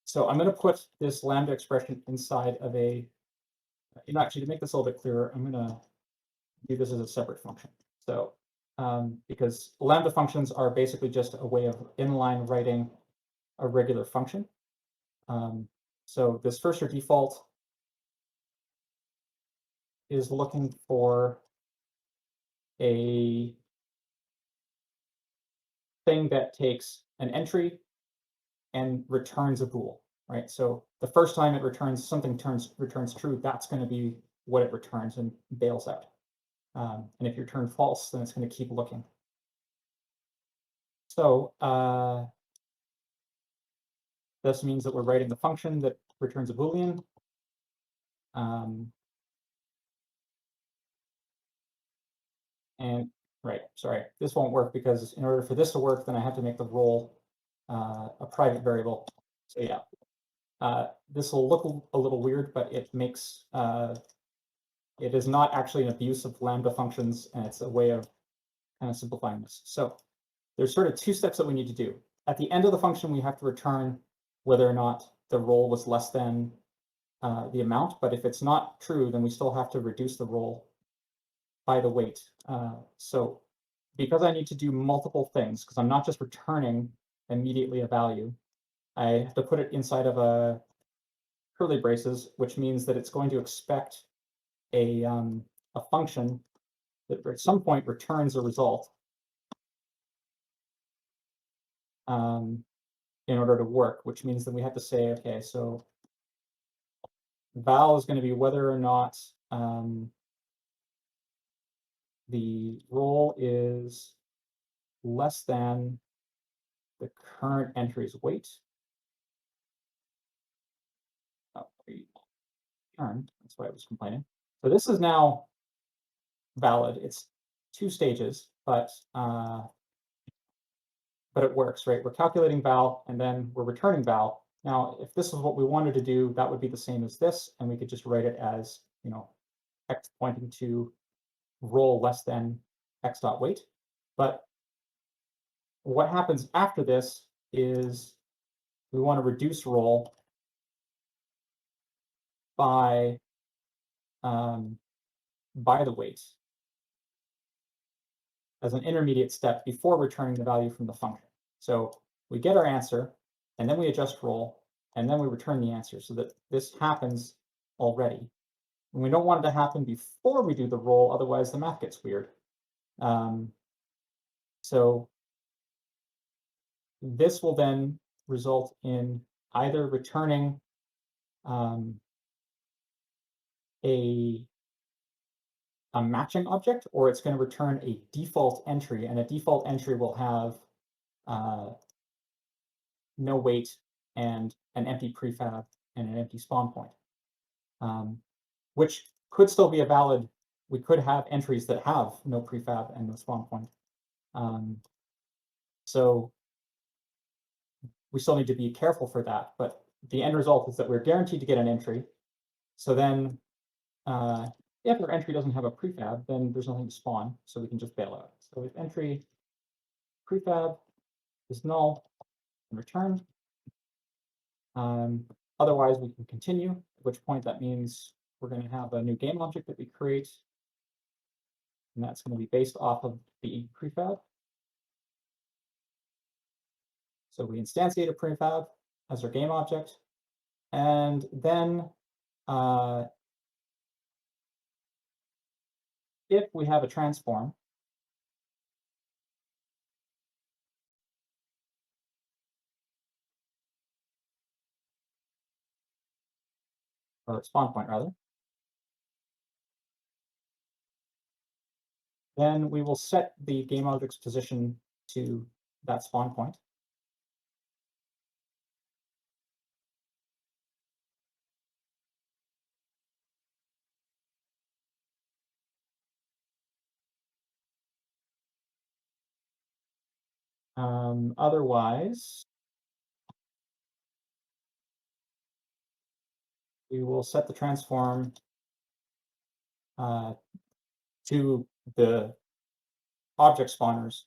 So I'm going to put this lambda expression inside of actually to make this a little bit clearer, I'm going to do this as a separate function. So because lambda functions are basically just a way of inline writing a regular function. So this first or default is looking for a thing that takes an entry and returns a bool, right? So the first time it returns something returns true, that's going to be what it returns and bails out. And if you return false, then it's going to keep looking. So this means that we're writing the function that returns a Boolean. And right, sorry, this won't work because in order for this to work, then I have to make the role a private variable. So yeah, this will look a little weird, but it makes it is not actually an abuse of lambda functions, and it's a way of kind of simplifying this. So there's sort of 2 steps that we need to do. At the end of the function, we have to return whether or not the roll was less than the amount. But if it's not true, then we still have to reduce the roll by the weight. So because I need to do multiple things, because I'm not just returning immediately a value, I have to put it inside of a curly braces, which means that it's going to expect a function that at some point returns a result in order to work, which means that we have to say, okay, so val is going to be whether or not the roll is less than the current entry's weight. Oh, turn. That's why I was complaining. So this is now valid. It's 2 stages, but it works, right? We're calculating val and then we're returning val. Now, if this is what we wanted to do, that would be the same as this, and we could just write it as, you know, x pointing to roll less than x dot weight. But what happens after this is we want to reduce roll by the weight as an intermediate step before returning the value from the function. So we get our answer, and then we adjust roll, and then we return the answer so that this happens already. And we don't want it to happen before we do the roll, otherwise the math gets weird. So this will then result in either returning a matching object, or it's going to return a default entry, and a default entry will have no weight and an empty prefab and an empty spawn point, which could still be a valid. We could have entries that have no prefab and no spawn point. So we still need to be careful for that, but the end result is that we're guaranteed to get an entry. So then if our entry doesn't have a prefab, then there's nothing to spawn, so we can just bail out. So if entry prefab is null and return, otherwise we can continue, at which point that means we're going to have a new game object that we create, and that's going to be based off of the prefab. So we instantiate a prefab as our game object, and then if we have a transform, or spawn point rather, then we will set the game object's position to that spawn point. Otherwise, we will set the transform to the object spawner's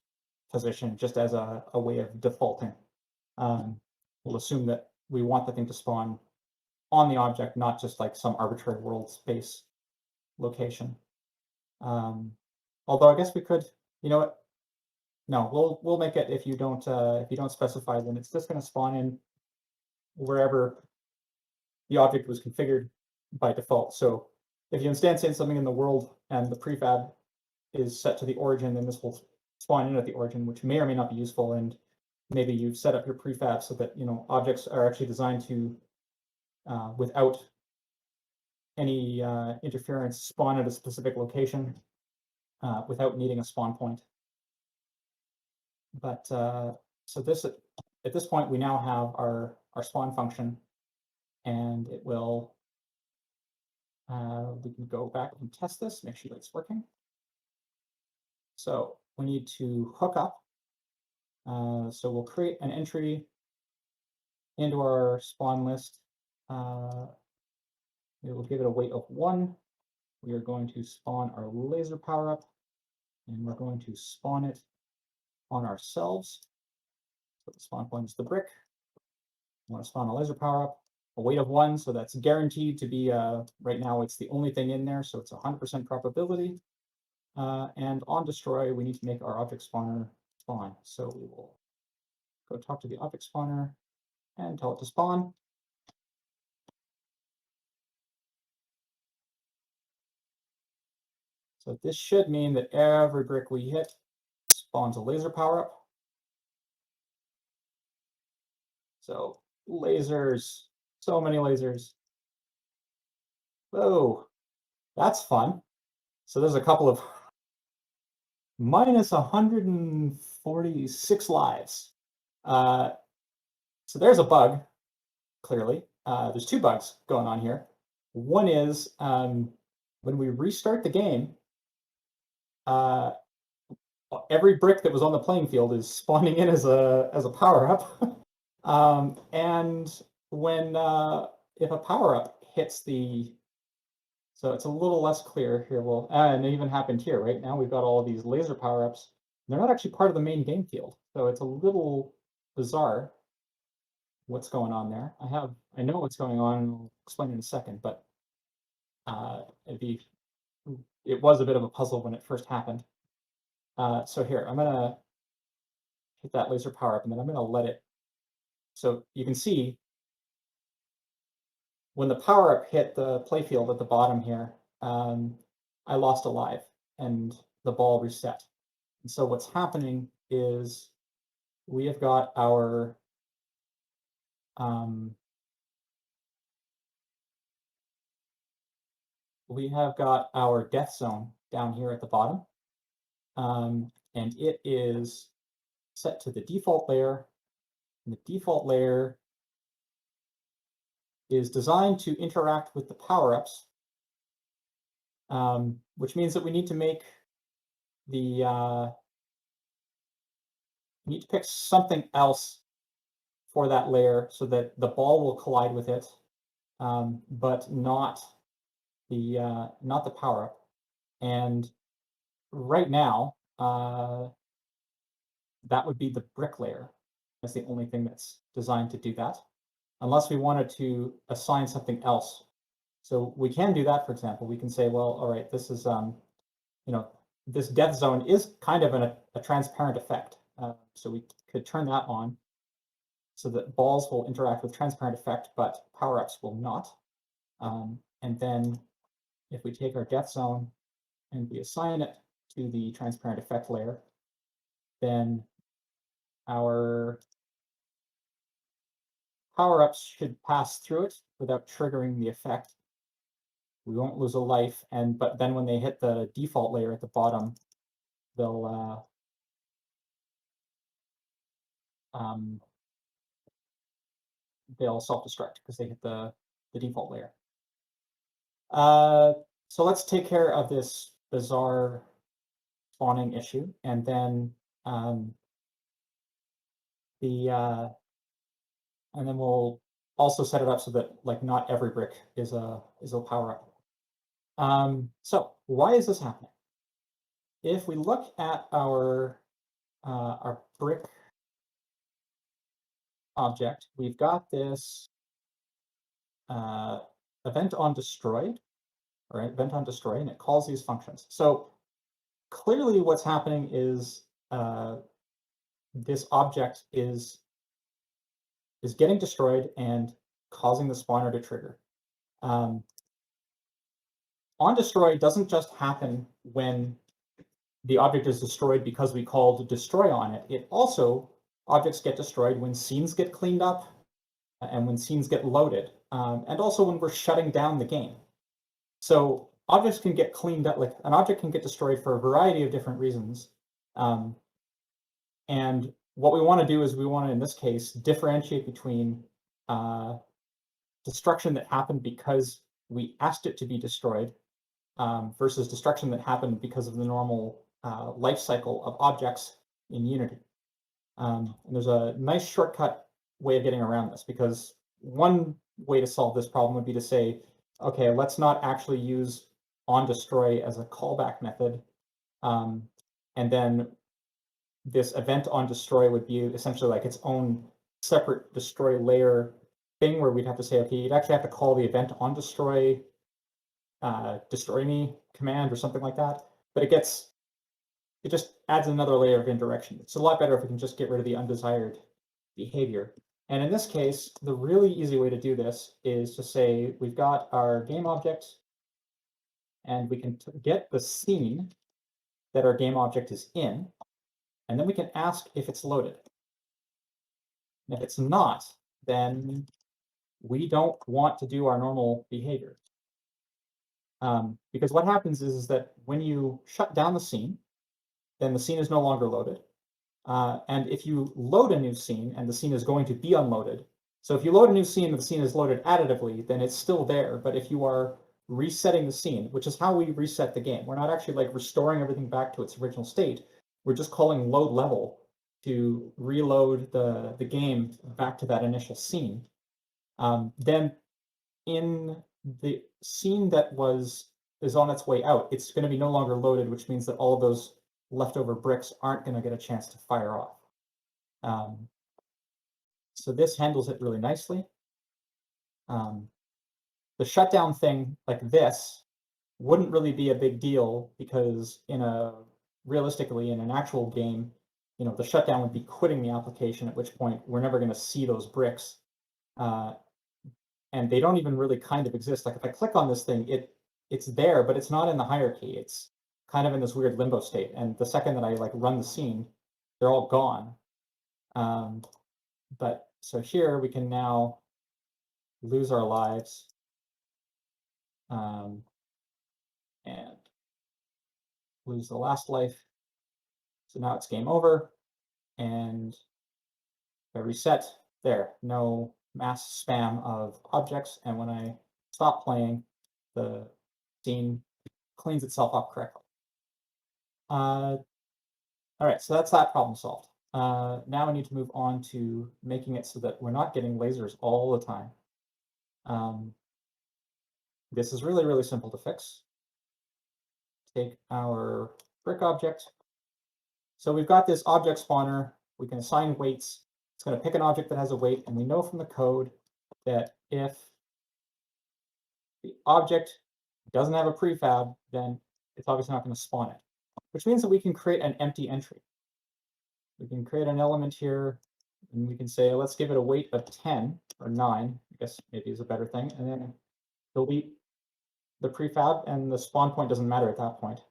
position just as a way of defaulting. We'll assume that we want the thing to spawn on the object, not just like some arbitrary world space location. Although I guess we could, you know what? No, we'll make it if you don't specify, then it's just going to spawn in wherever the object was configured by default. So if you instantiate something in the world and the prefab is set to the origin, then this will spawn in at the origin, which may or may not be useful. And maybe you've set up your prefab so that, you know, objects are actually designed to, without any interference, spawn at a specific location without needing a spawn point. But so this, at this point, we now have our spawn function, and it will, we can go back and test this, make sure that it's working. So we need to hook up. So we'll create an entry into our spawn list. We will give it a weight of 1. We are going to spawn our laser power up, and we're going to spawn it on ourselves. So the spawn point is the brick. We want to spawn a laser power up, a weight of 1. So that's guaranteed to be, right now it's the only thing in there. So it's 100% probability. And on destroy, we need to make our object spawner spawn. So we will go talk to the object spawner and tell it to spawn. So this should mean that every brick we hit spawns a laser power up. So lasers, so many lasers. Whoa, that's fun. So there's a couple of minus 146 lives. So there's a bug, clearly. There's two bugs going on here. One is when we restart the game, every brick that was on the playing field is spawning in as a power-up. And when if a power-up hits the, so it's a little less clear here. Well, and it even happened here, right? Now we've got all of these laser power-ups. They're not actually part of the main game field, so it's a little bizarre what's going on there. I know what's going on, and I'll explain in a second, but it was a bit of a puzzle when it first happened. So here, I'm gonna hit that laser power up, and then I'm gonna let it. So you can see when the power up hit the playfield at the bottom here, I lost a life, and the ball reset. And so what's happening is we have got our death zone down here at the bottom, and it is set to the default layer. And the default layer is designed to interact with the power-ups, which means that we need to make the need to pick something else for that layer so that the ball will collide with it, but not the power-up. And right now, that would be the brick layer. That's the only thing that's designed to do that, unless we wanted to assign something else. So we can do that, for example. We can say, well, all right, this is, this death zone is kind of a transparent effect. So we could turn that on so that balls will interact with transparent effect, but power-ups will not. And then if we take our death zone and we assign it to the transparent effect layer, then our power-ups should pass through it without triggering the effect. We won't lose a life, but then when they hit the default layer at the bottom, they'll self-destruct because they hit the default layer. So let's take care of this bizarre spawning issue, and then we'll also set it up so that like not every brick is a power-up. So why is this happening? If we look at our brick object, we've got this event on destroy, right? Event on destroy, and it calls these functions. So clearly what's happening is this object is getting destroyed and causing the spawner to trigger. On destroy doesn't just happen when the object is destroyed because we called destroy on it. It also, objects get destroyed when scenes get cleaned up and when scenes get loaded, and also when we're shutting down the game. So objects can get cleaned up, like an object can get destroyed for a variety of different reasons. And what we want to do is we want to, in this case, differentiate between destruction that happened because we asked it to be destroyed versus destruction that happened because of the normal life cycle of objects in Unity. And there's a nice shortcut way of getting around this, because one way to solve this problem would be to say, okay, let's not actually use onDestroy as a callback method. And then this event onDestroy would be essentially like its own separate destroy layer thing where we'd have to say, okay, you'd actually have to call the event onDestroy destroy me command or something like that. But it just adds another layer of indirection. It's a lot better if we can just get rid of the undesired behavior. And in this case, the really easy way to do this is to say we've got our game object, and we can get the scene that our game object is in, and then we can ask if it's loaded. And if it's not, then we don't want to do our normal behavior. Because what happens is that when you shut down the scene, then the scene is no longer loaded. And if you load a new scene and the scene is going to be unloaded, so if you load a new scene and the scene is loaded additively, then it's still there. But if you are resetting the scene, which is how we reset the game, we're not actually like restoring everything back to its original state. We're just calling load level to reload the game back to that initial scene. Then in the scene that is on its way out, it's going to be no longer loaded, which means that all of those leftover bricks aren't going to get a chance to fire off. So this handles it really nicely. The shutdown thing like this wouldn't really be a big deal because realistically in an actual game, the shutdown would be quitting the application, at which point we're never going to see those bricks. And they don't even really kind of exist. Like if I click on this thing, it's there, but it's not in the hierarchy. It's kind of in this weird limbo state. And the second that I like run the scene, they're all gone. But so here we can now lose our lives. And lose the last life. So now it's game over. And if I reset, there, no mass spam of objects. And when I stop playing, the scene cleans itself up correctly. All right, so that's that problem solved. Now we need to move on to making it so that we're not getting lasers all the time. This is really, really simple to fix. Take our brick object. So we've got this object spawner. We can assign weights. It's going to pick an object that has a weight, and we know from the code that if the object doesn't have a prefab, then it's obviously not going to spawn it, which means that we can create an empty entry. We can create an element here, and we can say, let's give it a weight of 10 or 9, I guess maybe is a better thing, and then delete the prefab, and the spawn point doesn't matter at that point.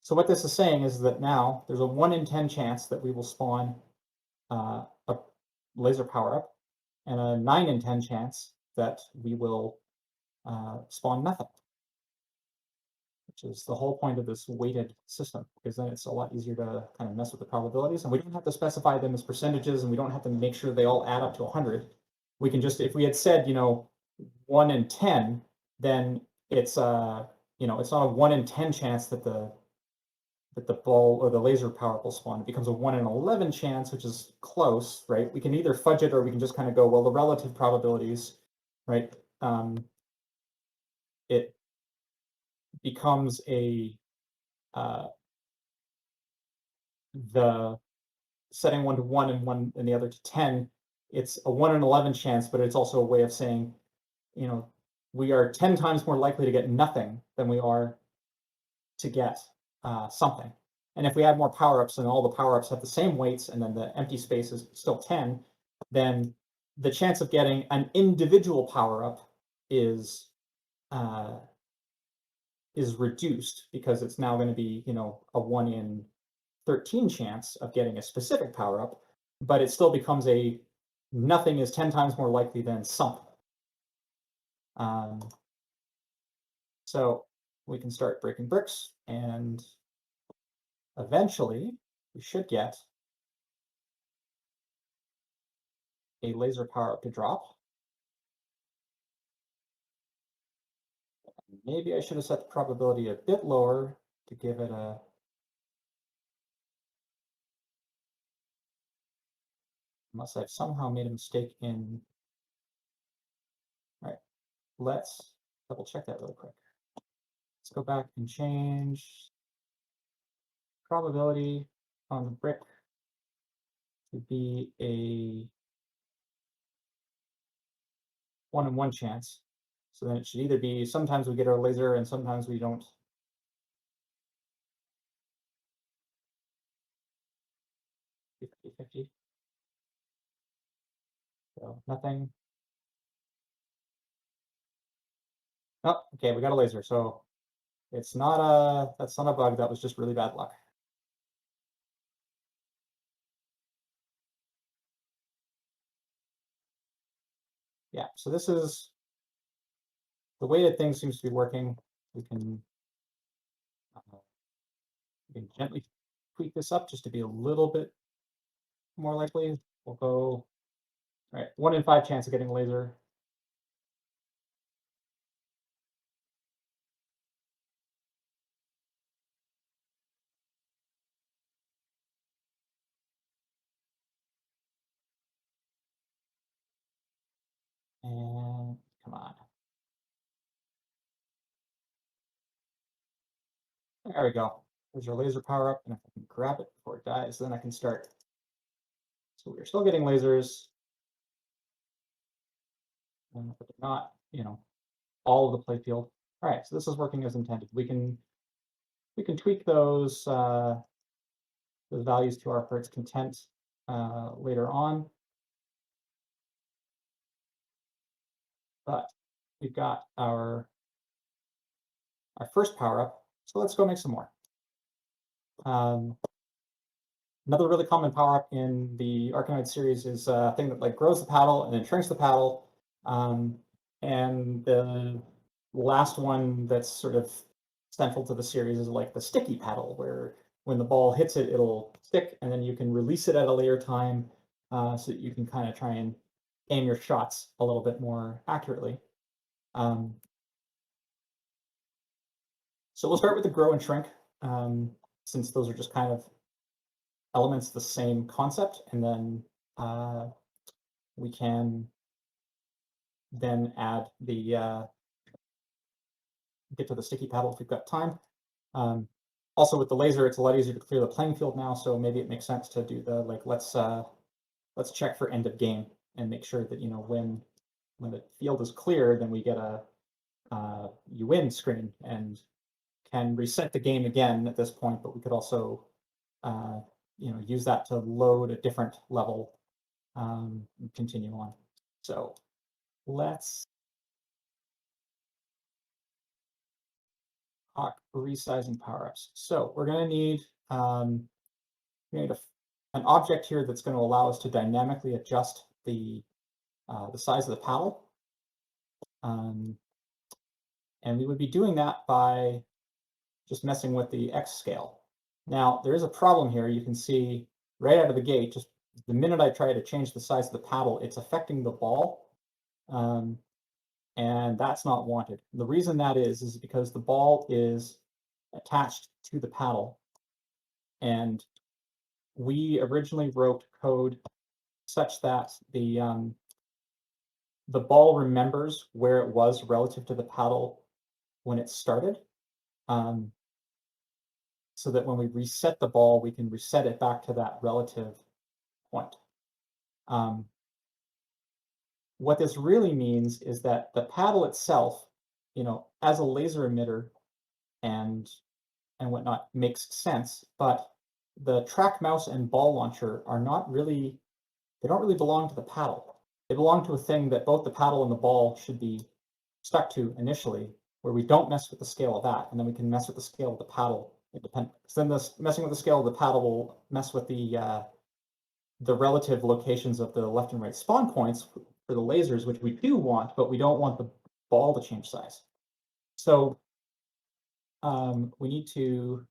So what this is saying is that now there's a 1 in 10 chance that we will spawn a laser power-up, and a 9 in 10 chance that we will spawn nothing, which is the whole point of this weighted system, because then it's a lot easier to kind of mess with the probabilities, and we don't have to specify them as percentages, and we don't have to make sure they all add up to 100. We can just, if we had said, 1 in 10, then it's it's not a 1 in 10 chance that the ball or the laser power will spawn. It becomes a 1 in 11 chance, which is close, right? We can either fudge it or we can just kind of go, well, the relative probabilities, right? It becomes the setting 1 to 1 and 1 and the other to 10. It's a 1 in 11 chance, but it's also a way of saying, we are 10 times more likely to get nothing than we are to get something. And if we add more power-ups and all the power-ups have the same weights and then the empty space is still 10, then the chance of getting an individual power-up is reduced, because it's now going to be, a 1 in 13 chance of getting a specific power-up, but it still becomes a nothing is 10 times more likely than something. So we can start breaking bricks, and eventually we should get a laser power-up to drop. Maybe I should have set the probability a bit lower to give it a... Unless I've somehow made a mistake in... All right, let's double check that really quick. Let's go back and change probability on the brick to be a 1 in 1 chance. So then it should either be sometimes we get our laser and sometimes we don't. $50-50. So nothing. Oh, okay, we got a laser. So it's not that's not a bug. That was just really bad luck. Yeah, so this is the way that things seems to be working we can gently tweak this up just to be a little bit more likely. We'll go, all right, 1 in 5 chance of getting a laser. And come on. There we go. There's our laser power up, and if I can grab it before it dies, then I can start. So we're still getting lasers, but they're not, all of the playfield. All right, so this is working as intended. We can tweak those values to our heart's content later on, but we've got our first power up. So let's go make some more. Another really common power up in the ARKANOID series is a thing that like grows the paddle and then shrinks the paddle. And the last one that's sort of central to the series is like the sticky paddle, where when the ball hits it, it'll stick, and then you can release it at a later time so that you can kind of try and aim your shots a little bit more accurately. So we'll start with the grow and shrink, since those are just kind of elements of the same concept, and then we can then add the get to the sticky paddle if we've got time. Also with the laser, it's a lot easier to clear the playing field now, so maybe it makes sense to do the like let's check for end of game and make sure that when the field is clear, then we get a you win screen and can reset the game again at this point. But we could also use that to load a different level and continue on. So let's talk resizing power-ups. So we're going to need an object here that's going to allow us to dynamically adjust the size of the paddle. And we would be doing that by just messing with the X scale. Now, there is a problem here. You can see right out of the gate, just the minute I try to change the size of the paddle, it's affecting the ball. And that's not wanted. The reason that is because the ball is attached to the paddle. And we originally wrote code such that the ball remembers where it was relative to the paddle when it started. So that when we reset the ball, we can reset it back to that relative point. What this really means is that the paddle itself, as a laser emitter and whatnot, makes sense, but the track mouse and ball launcher are not really, they don't really belong to the paddle. They belong to a thing that both the paddle and the ball should be stuck to initially, where we don't mess with the scale of that, and then we can mess with the scale of the paddle independently. So then messing with the scale of the paddle will mess with the relative locations of the left and right spawn points for the lasers, which we do want, but we don't want the ball to change size. So we need to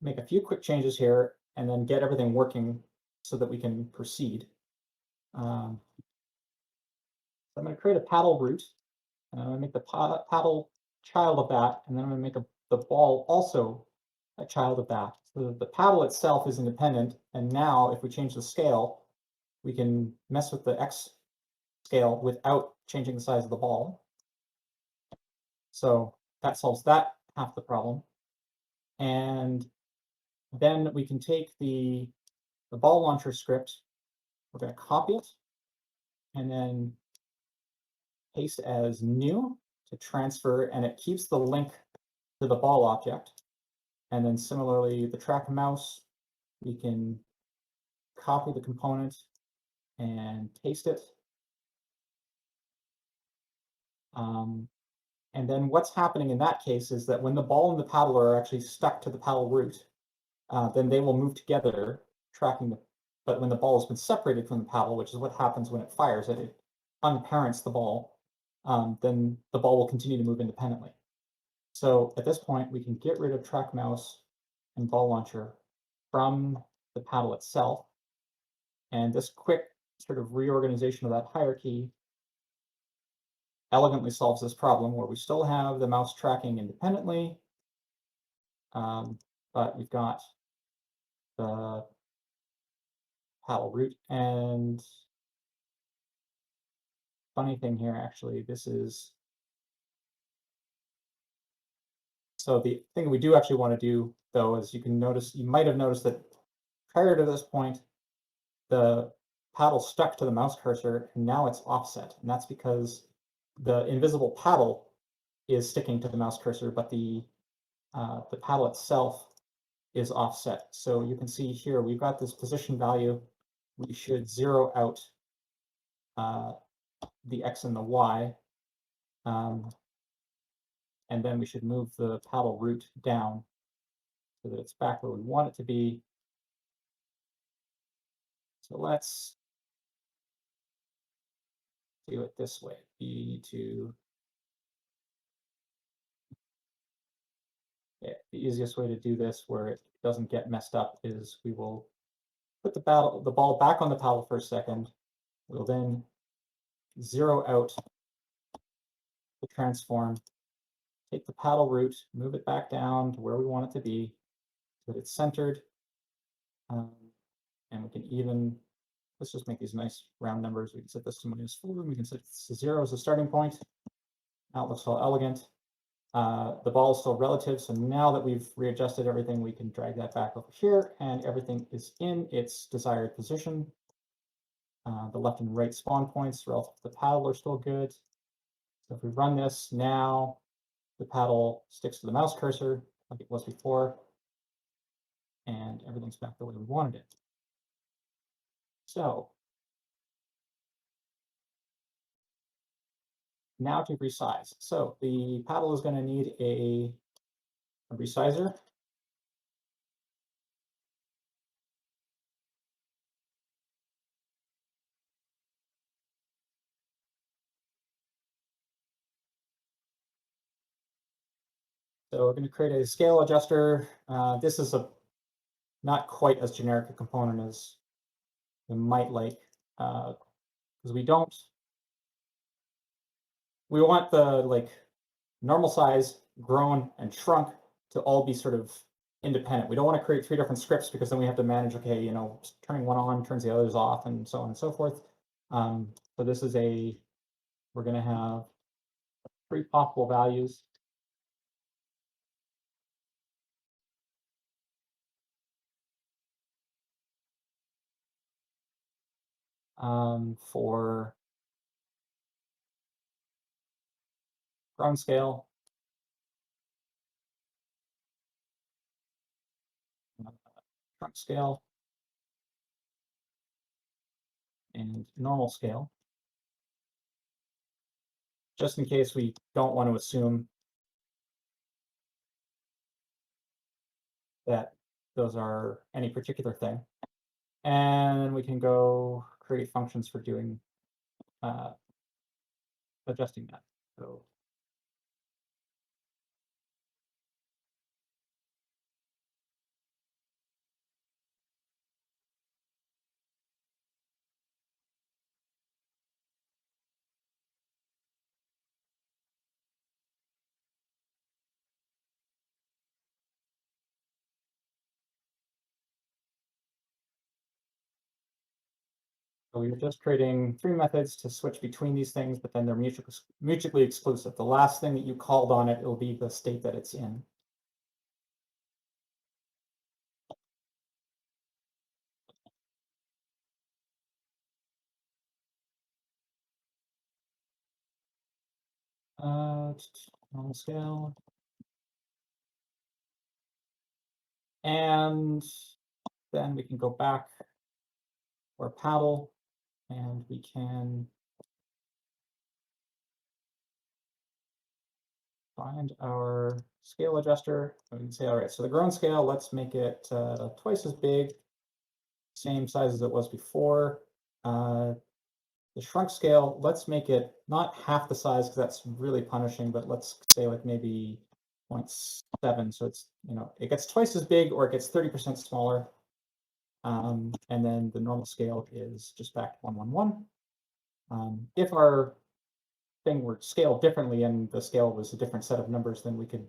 make a few quick changes here and then get everything working so that we can proceed. So I'm going to create a paddle root, and I'm going to make the paddle child of that, and then I'm going to make the ball also a child of that. So the paddle itself is independent, and now if we change the scale, we can mess with the X scale without changing the size of the ball. So that solves that half the problem. And then we can take the ball launcher script, we're going to copy it, and then paste as new to transfer, and it keeps the link to the ball object. And then similarly, the track mouse, we can copy the component and paste it. And then what's happening in that case is that when the ball and the paddle are actually stuck to the paddle root, then they will move together, tracking but when the ball has been separated from the paddle, which is what happens when it fires it unparents the ball. then the ball will continue to move independently. So at this point, we can get rid of track mouse and ball launcher from the paddle itself. And this quick sort of reorganization of that hierarchy elegantly solves this problem where we still have the mouse tracking independently, but we've got the paddle root. And funny thing here, actually, this is, so the thing we do actually want to do, though, is you can notice, you might have noticed that prior to this point, the paddle stuck to the mouse cursor, and now it's offset. And that's because the invisible paddle is sticking to the mouse cursor, but the paddle itself is offset. So you can see here, we've got this position value. We should zero out the X and the Y. And then we should move the paddle root down so that it's back where we want it to be. So let's do it this way. You need to, the easiest way to do this where it doesn't get messed up is we will put the ball back on the paddle for a second. We'll then zero out the transform, take the paddle root, move it back down to where we want it to be so that it's centered. And we can even, let's just make these nice round numbers. We can set this to -4, we can set this to 0 as a starting point. Now it looks all elegant. The ball is still relative, so now that we've readjusted everything, we can drag that back over here, and everything is in its desired position. The left and right spawn points relative to the paddle are still good. So if we run this now, the paddle sticks to the mouse cursor like it was before, and everything's back the way we wanted it. So now to resize. So the paddle is going to need a resizer. So we're going to create a scale adjuster. This is not quite as generic a component as you might like, because we want the normal size, grown, and shrunk to all be sort of independent. We don't want to create 3 different scripts because then we have to manage, okay, turning one on turns the others off, and so on and so forth. So this is we're going to have 3 possible values. For ground scale, shrunk scale, and normal scale, just in case we don't want to assume that those are any particular thing. And we can go create functions for doing adjusting that. So we're just creating 3 methods to switch between these things, but then they're mutually exclusive. The last thing that you called on it will be the state that it's in. Normal scale. And then we can go back to our paddle, and we can find our scale adjuster. We can say, all right, so the grown scale, let's make it twice as big, same size as it was before. the shrunk scale, let's make it not half the size because that's really punishing, but let's say like maybe 0.7. So it's, it gets twice as big or it gets 30% smaller. And then the normal scale is just back to 111. If our thing were scaled differently and the scale was a different set of numbers, then we could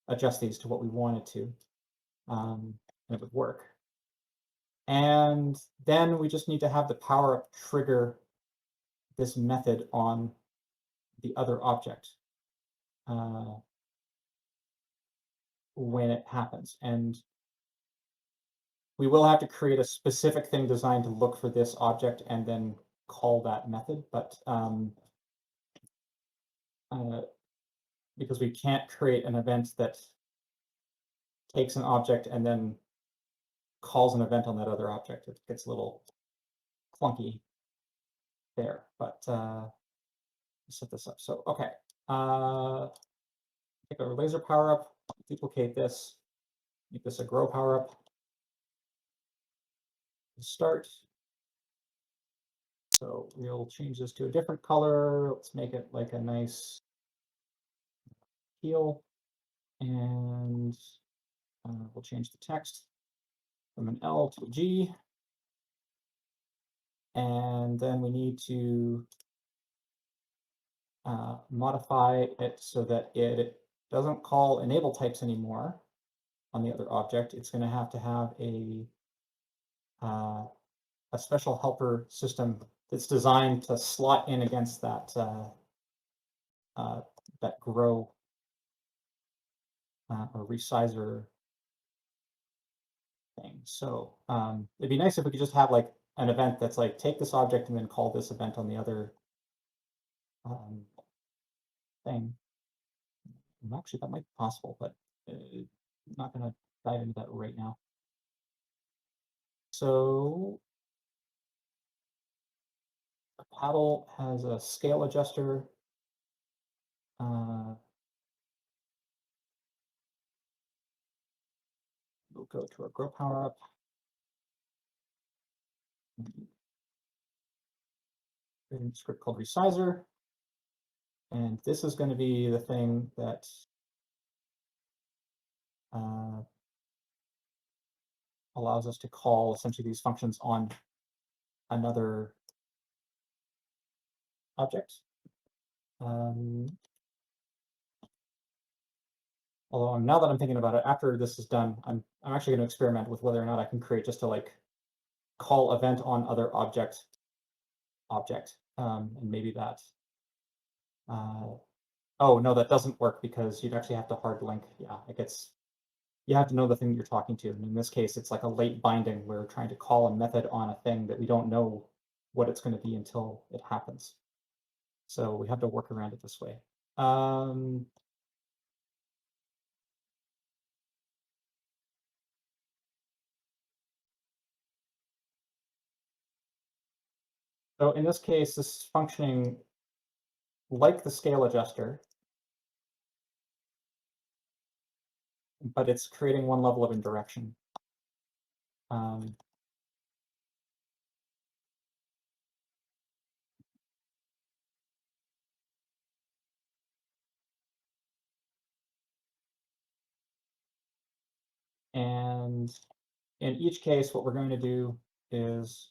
adjust these to what we wanted to, and it would work. And then we just need to have the power up trigger this method on the other object when it happens. And we will have to create a specific thing designed to look for this object and then call that method. But because we can't create an event that takes an object and then calls an event on that other object, it gets a little clunky there. But set this up. So okay, take our laser power up, duplicate this, make this a grow power up. Start. So we'll change this to a different color. Let's make it like a nice teal, and we'll change the text from an L to a G. And then we need to modify it so that it doesn't call enable types anymore on the other object. It's going to have a special helper system that's designed to slot in against that that grow or resizer thing. So it'd be nice if we could just have like an event that's like take this object and then call this event on the other thing. And actually, that might be possible, but I'm not going to dive into that right now. So the paddle has a scale adjuster. We'll go to our grow power up. A script called Resizer. And this is going to be the thing that allows us to call essentially these functions on another object. Although now that I'm thinking about it, after this is done, I'm actually going to experiment with whether or not I can create just a like call event on other object, and maybe that. Oh no, that doesn't work because you'd actually have to hard link. Yeah, it gets. You have to know the thing you're talking to. And in this case, it's like a late binding. We're trying to call a method on a thing that we don't know what it's going to be until it happens. So we have to work around it this way. So in this case, this is functioning like the scale adjuster, but it's creating one level of indirection. And in each case, what we're going to do is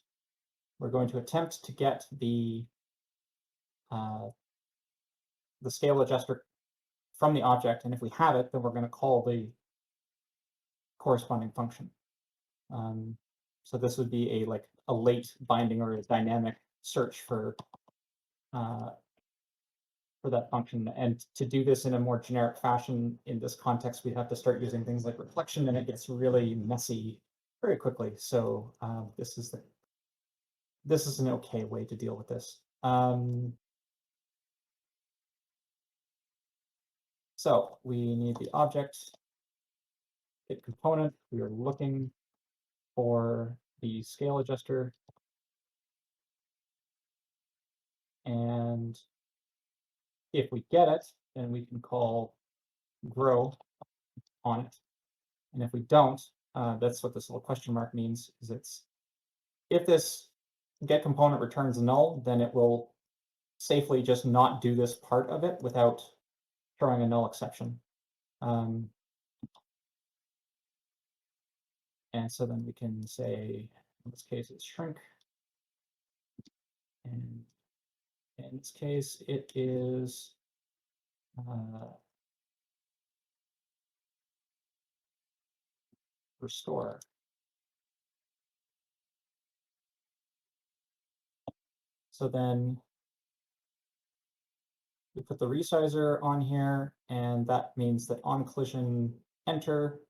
we're going to attempt to get the scale adjuster from the object, and if we have it, then we're going to call the corresponding function. So this would be a late binding or a dynamic search for that function. And to do this in a more generic fashion in this context, we'd have to start using things like reflection, and it gets really messy very quickly. So this is an okay way to deal with this. So we need the object, get component. We are looking for the scale adjuster. And if we get it, then we can call grow on it. And if we don't, that's what this little question mark means, is if this get component returns null, then it will safely just not do this part of it without throwing a null exception. And so then we can say, in this case, it's shrink. And in this case, it is restore. So then we put the resizer on here, and that means that on collision enter,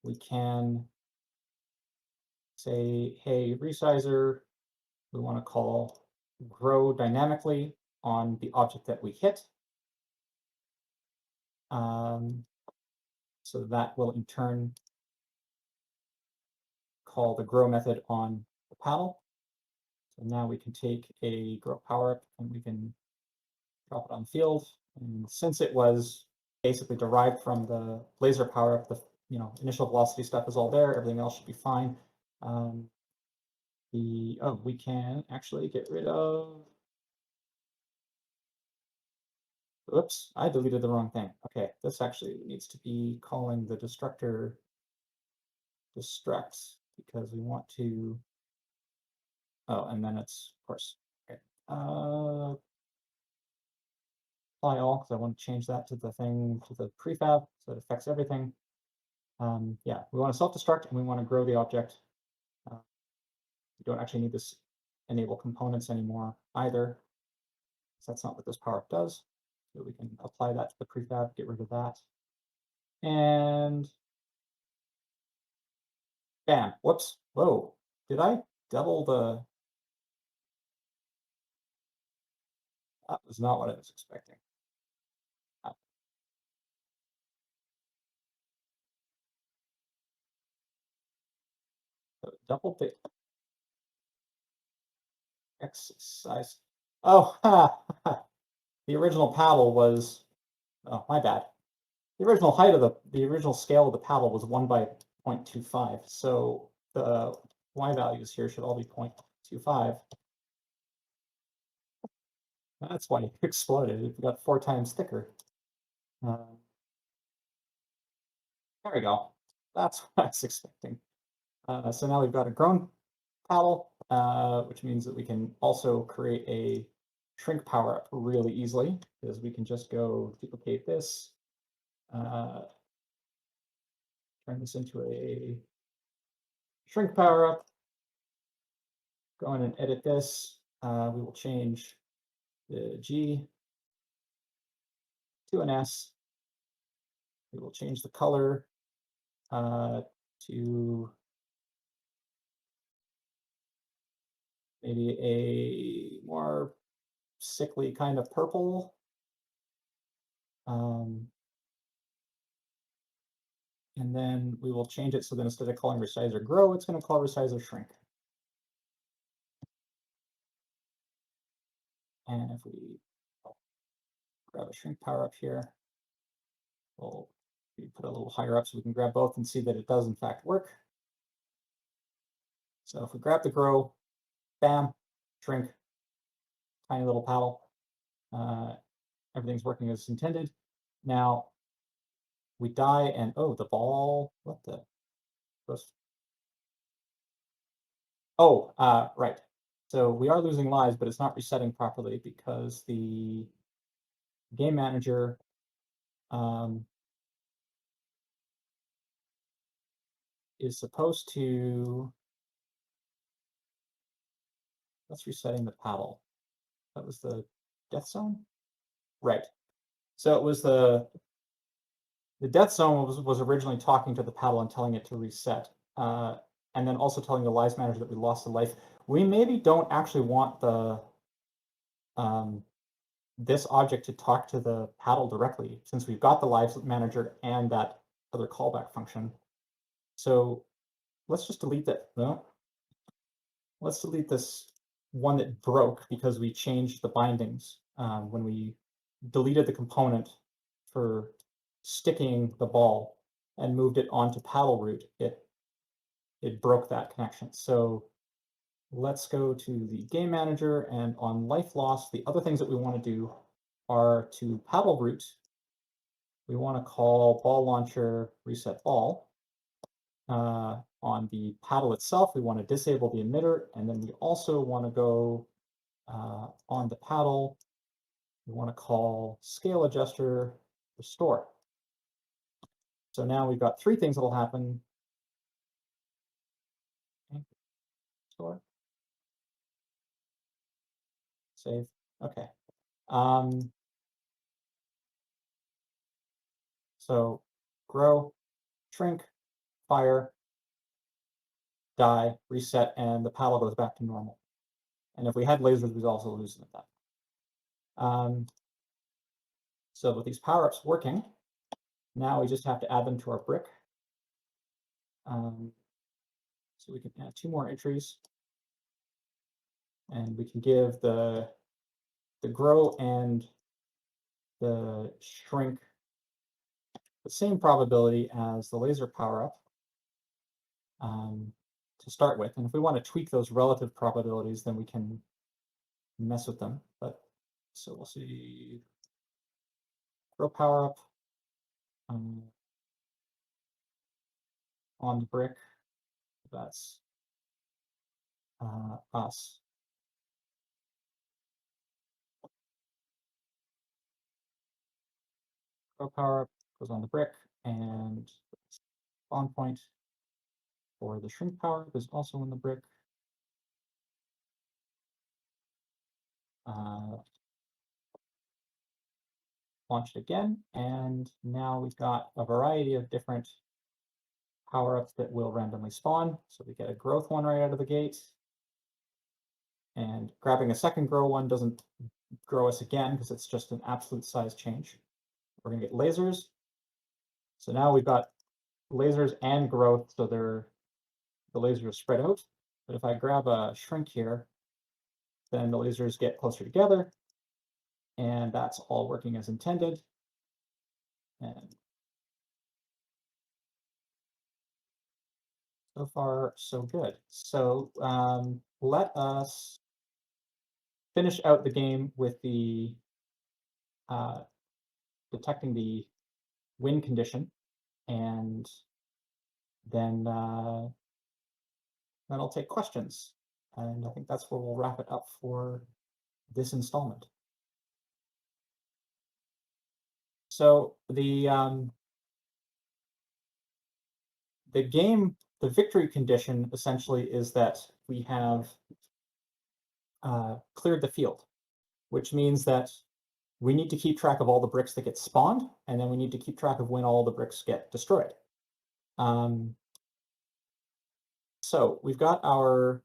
we can say, hey, resizer, we want to call grow dynamically on the object that we hit. So that will in turn call the grow method on the paddle. So now we can take a grow power up and we can drop it on the field. And since it was basically derived from the laser power up, the initial velocity stuff is all there. Everything else should be fine. We can actually get rid of. Oops, I deleted the wrong thing. Okay, this actually needs to be calling the destructor destruct because we want to. Oh, and then it's, of course, okay. Apply all because I want to change that to the thing, to the prefab, so it affects everything. Yeah, we want to self-destruct and we want to grow the object. We don't actually need this enable components anymore either. So that's not what this power-up does. So we can apply that to the prefab, get rid of that. And bam, whoops, whoa. Did I double the? That was not what I was expecting. So double the exercise. Oh, the original paddle was, oh, my bad. The original height of the original scale of the paddle was 1 by 0.25. So the y values here should all be 0.25. That's why it exploded. It got 4 times thicker. There we go. That's what I was expecting. So now we've got a grown paddle, which means that we can also create a shrink power up really easily because we can just go duplicate this, turn this into a shrink power up, go in and edit this. We will change the G to an S. We will change the color to maybe a more sickly kind of purple. And then we will change it so that instead of calling resizer grow, it's going to call resizer shrink. And if we grab a shrink power up here, we'll put a little higher up so we can grab both and see that it does in fact work. So if we grab the grow, bam, shrink, tiny little paddle, everything's working as intended. Now we die and, oh, the ball, what the? Oh, right. So we are losing lives, but it's not resetting properly because the game manager is supposed to. That's resetting the paddle. That was the death zone, right? So it was the death zone was originally talking to the paddle and telling it to reset, and then also telling the lives manager that we lost a life. We maybe don't actually want the this object to talk to the paddle directly, since we've got the lives manager and that other callback function. So let's just delete that. No, let's delete this one that broke because we changed the bindings when we deleted the component for sticking the ball and moved it onto paddle root. It broke that connection. So let's go to the game manager, and on life loss, the other things that we want to do are to paddle route. We want to call ball launcher reset ball. On the paddle itself, we want to disable the emitter, and then we also want to go on the paddle, we want to call scale adjuster restore. So now we've got three things that will happen. Okay. Restore. Save. Okay. So grow, shrink, fire, die, reset, and the paddle goes back to normal. And if we had lasers, we'd also lose them at that. So with these power-ups working, now we just have to add them to our brick. So we can add 2 more entries, and we can give the grow and the shrink the same probability as the laser power-up to start with. And if we want to tweak those relative probabilities, then we can mess with them. But so we'll see grow power-up on the brick. That's us. Grow power-up goes on the brick, and spawn point for the shrink power-up is also in the brick. Launch it again, and now we've got a variety of different power-ups that will randomly spawn. So we get a growth one right out of the gate, and grabbing a second grow one doesn't grow us again because it's just an absolute size change. We're going to get lasers. So now we've got lasers and growth, so the lasers spread out. But if I grab a shrink here, then the lasers get closer together, and that's all working as intended. And so far, so good. So let us finish out the game with the detecting the win condition, and then I'll take questions. And I think that's where we'll wrap it up for this installment. So the victory condition essentially is that we have cleared the field, which means that we need to keep track of all the bricks that get spawned, and then we need to keep track of when all the bricks get destroyed. So we've got our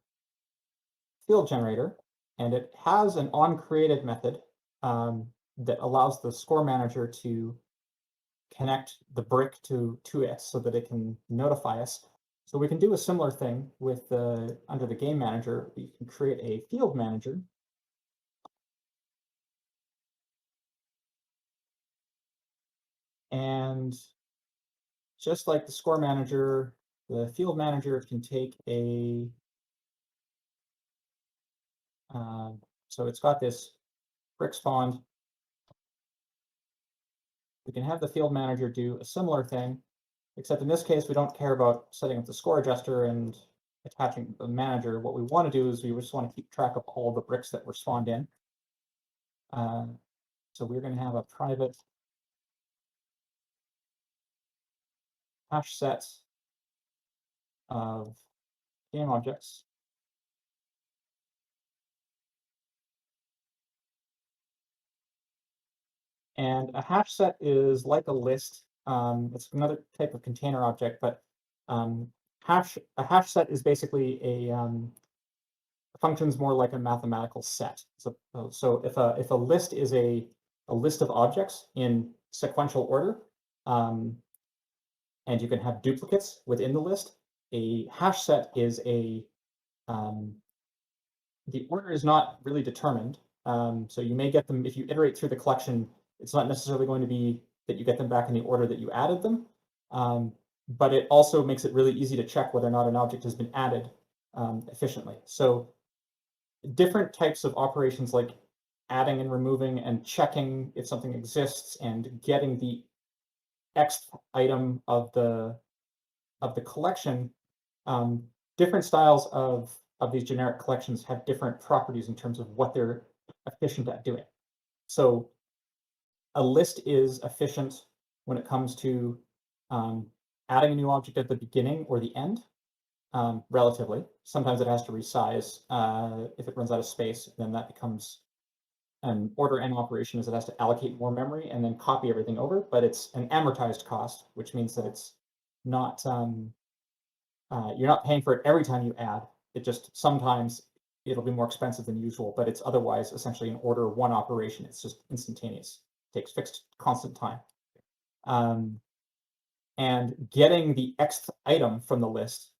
field generator, and it has an onCreated method that allows the score manager to connect the brick to it so that it can notify us. So we can do a similar thing with under the game manager. We can create a field manager. And just like the score manager, the field manager can take a, so it's got this brick spawned. We can have the field manager do a similar thing, except in this case, we don't care about setting up the score adjuster and attaching the manager. What we want to do is we just want to keep track of all the bricks that were spawned in. So we're going to have a private hash set of game objects. And a hash set is like a list. It's another type of container object, but a hash set is basically a functions more like a mathematical set. So if a list is a list of objects in sequential order, and you can have duplicates within the list, a hash set is the order is not really determined. So you may get them if you iterate through the collection. It's not necessarily going to be that you get them back in the order that you added them, but it also makes it really easy to check whether or not an object has been added efficiently. So different types of operations like adding and removing and checking if something exists and getting the X item of the collection, different styles of these generic collections have different properties in terms of what they're efficient at doing. So a list is efficient when it comes to adding a new object at the beginning or the end, relatively. Sometimes it has to resize. If it runs out of space, then that becomes an order n operation, as it has to allocate more memory and then copy everything over, but it's an amortized cost, which means that it's not, you're not paying for it every time you add. It just sometimes it'll be more expensive than usual, but it's otherwise essentially an order one operation. It's just instantaneous. It takes fixed constant time. And getting the Xth item from the list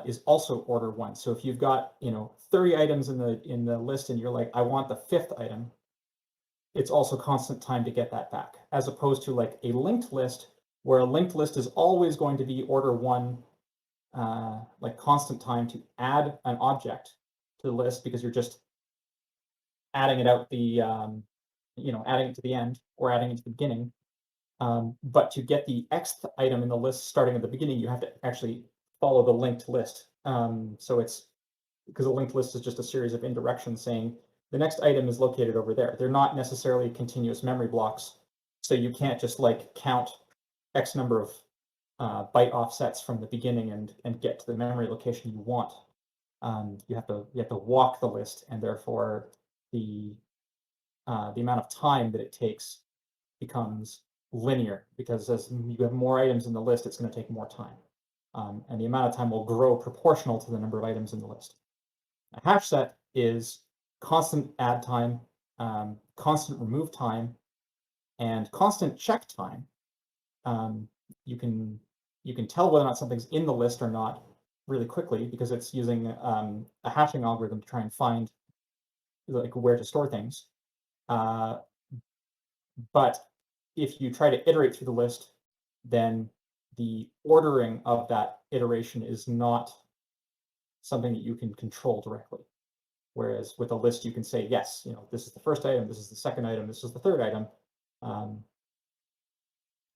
is also order one. So if you've got 30 items in the list and you're like, I want the 5th item, it's also constant time to get that back, as opposed to like a linked list, where a linked list is always going to be order one, like constant time to add an object to the list, because you're just adding it out the, adding it to the end or adding it to the beginning. But to get the Xth item in the list starting at the beginning, you have to actually follow the linked list. So it's because a linked list is just a series of indirections saying the next item is located over there. They're not necessarily continuous memory blocks. So you can't just like count X number of byte offsets from the beginning and get to the memory location you want. You have to walk the list, and therefore the amount of time that it takes becomes linear, because as you have more items in the list, it's going to take more time. And the amount of time will grow proportional to the number of items in the list. A hash set is constant add time, constant remove time, and constant check time. You can tell whether or not something's in the list or not really quickly, because it's using a hashing algorithm to try and find like where to store things. But if you try to iterate through the list, then the ordering of that iteration is not something that you can control directly. Whereas with a list, you can say, yes, this is the first item, this is the second item, this is the third item.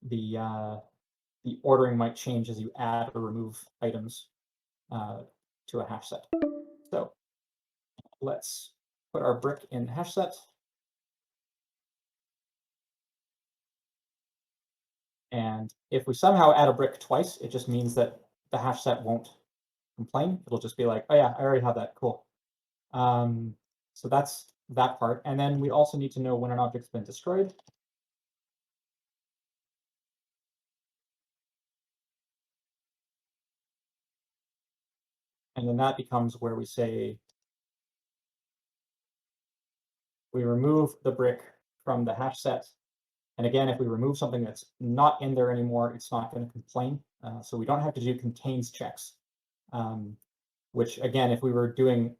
The ordering might change as you add or remove items to a hash set. So let's put our brick in hash set. And if we somehow add a brick twice, it just means that the hash set won't complain. It'll just be like, oh yeah, I already have that, cool. So that's that part. And then we also need to know when an object's been destroyed. And then that becomes where we say, we remove the brick from the hash set. And again, if we remove something that's not in there anymore, it's not going to complain. So we don't have to do contains checks, which again, if we were doing,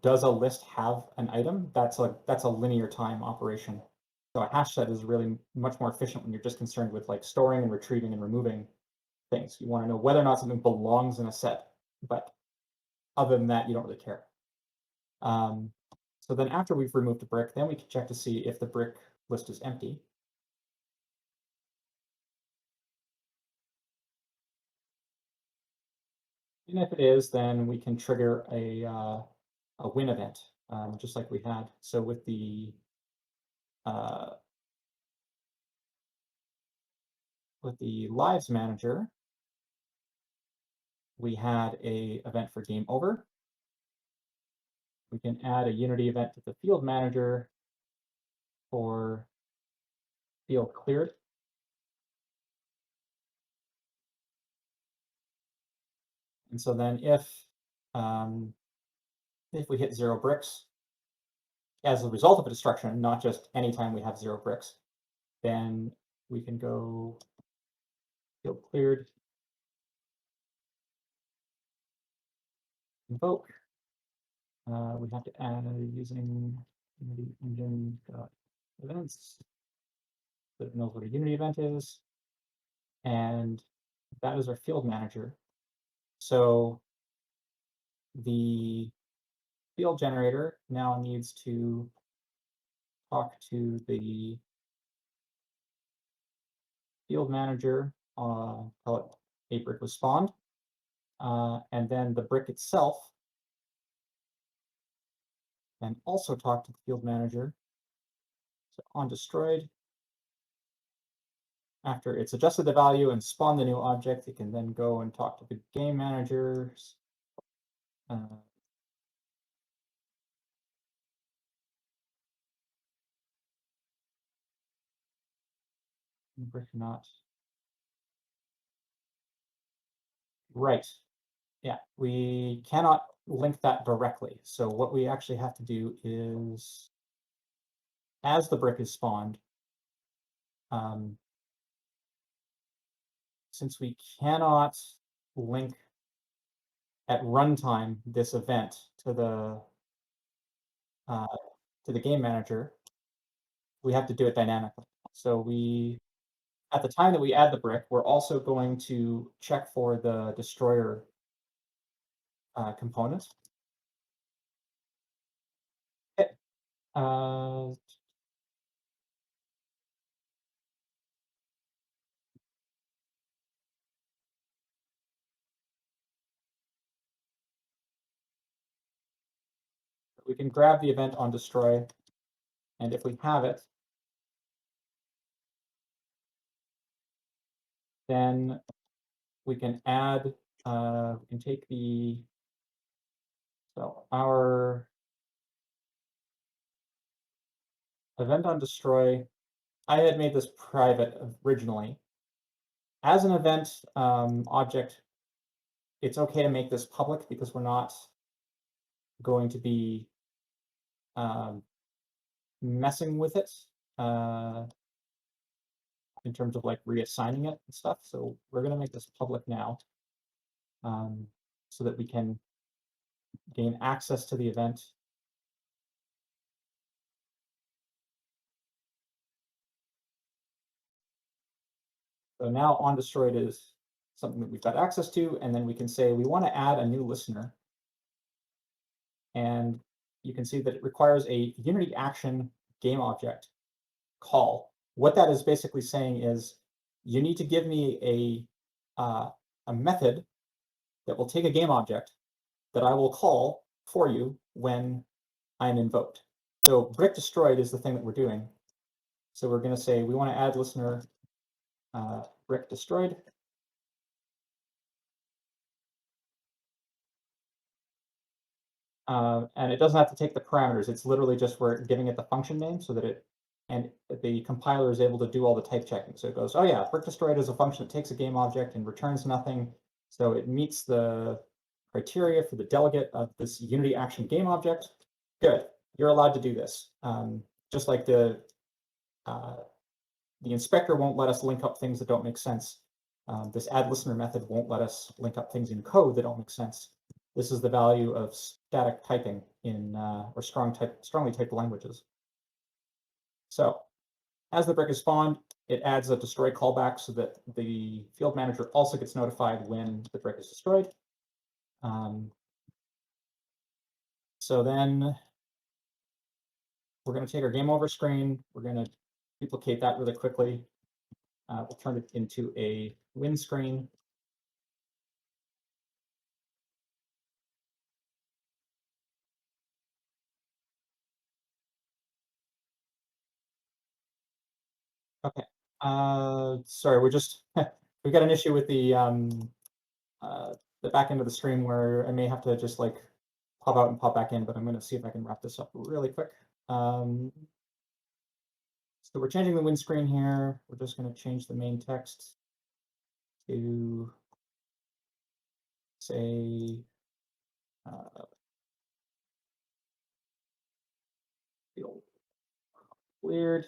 does a list have an item? That's a linear time operation. So a hash set is really much more efficient when you're just concerned with like storing and retrieving and removing things. You want to know whether or not something belongs in a set, but other than that, you don't really care. So then after we've removed a brick, then we can check to see if the brick list is empty. And if it is, then we can trigger a win event, just like we had. So with the lives manager, we had a event for game over. We can add a Unity event to the field manager for field cleared. And so then if we hit 0 bricks as a result of a destruction, not just anytime we have 0 bricks, then we can go field cleared, invoke. We have to add using Unity engine events so it knows what a Unity event is. And that is our field manager. So the field generator now needs to talk to the field manager, call it a brick was spawned, and then the brick itself and also talk to the field manager. So on destroyed, after it's adjusted the value and spawned the new object, it can then go and talk to the game managers. Brick not. Right. Yeah, we cannot link that directly. So what we actually have to do is, as the brick is spawned, since we cannot link at runtime this event to the game manager, we have to do it dynamically. So we, at the time that we add the brick, we're also going to check for the destroyer component. We can grab the event on destroy, and if we have it, then we can add, we can take so our event on destroy, I had made this private originally. As an event object, it's okay to make this public because we're not going to be messing with it in terms of like reassigning it and stuff. So we're going to make this public now so that we can gain access to the event. So now on destroyed is something that we've got access to, and then we can say we want to add a new listener. And you can see that it requires a Unity action game object call. What that is basically saying is you need to give me a method that will take a game object that I will call for you when I'm invoked. So brick destroyed is the thing that we're doing. So we're going to say we want to add listener brick destroyed. And it doesn't have to take the parameters. It's literally just we're giving it the function name so that it, and the compiler is able to do all the type checking. So it goes, oh yeah, brick destroyed is a function that takes a game object and returns nothing. So it meets the criteria for the delegate of this Unity action game object. Good, you're allowed to do this. Just like the inspector won't let us link up things that don't make sense. This add listener method won't let us link up things in code that don't make sense. This is the value of static typing in or strongly typed languages. So as the brick is spawned, it adds a destroy callback so that the field manager also gets notified when the brick is destroyed. So then we're going to take our game over screen. We're going to duplicate that really quickly. We'll turn it into a win screen. Okay. Sorry, we're just we've got an issue with the back end of the stream where I may have to just like pop out and pop back in, but I'm going to see if I can wrap this up really quick. So we're changing the win screen here. We're just going to change the main text to say field cleared,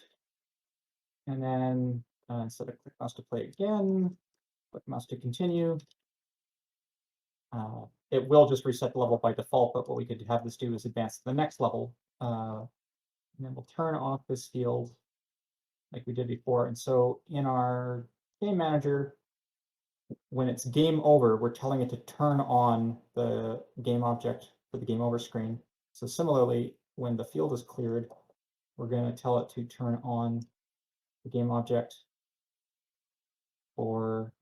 and then instead of click mouse to play again, click mouse to continue. It will just reset the level by default, but what we could have this do is advance to the next level. And then we'll turn off this field like we did before. And so in our game manager, when it's game over, we're telling it to turn on the game object for the game over screen. So similarly, when the field is cleared, we're going to tell it to turn on the game object for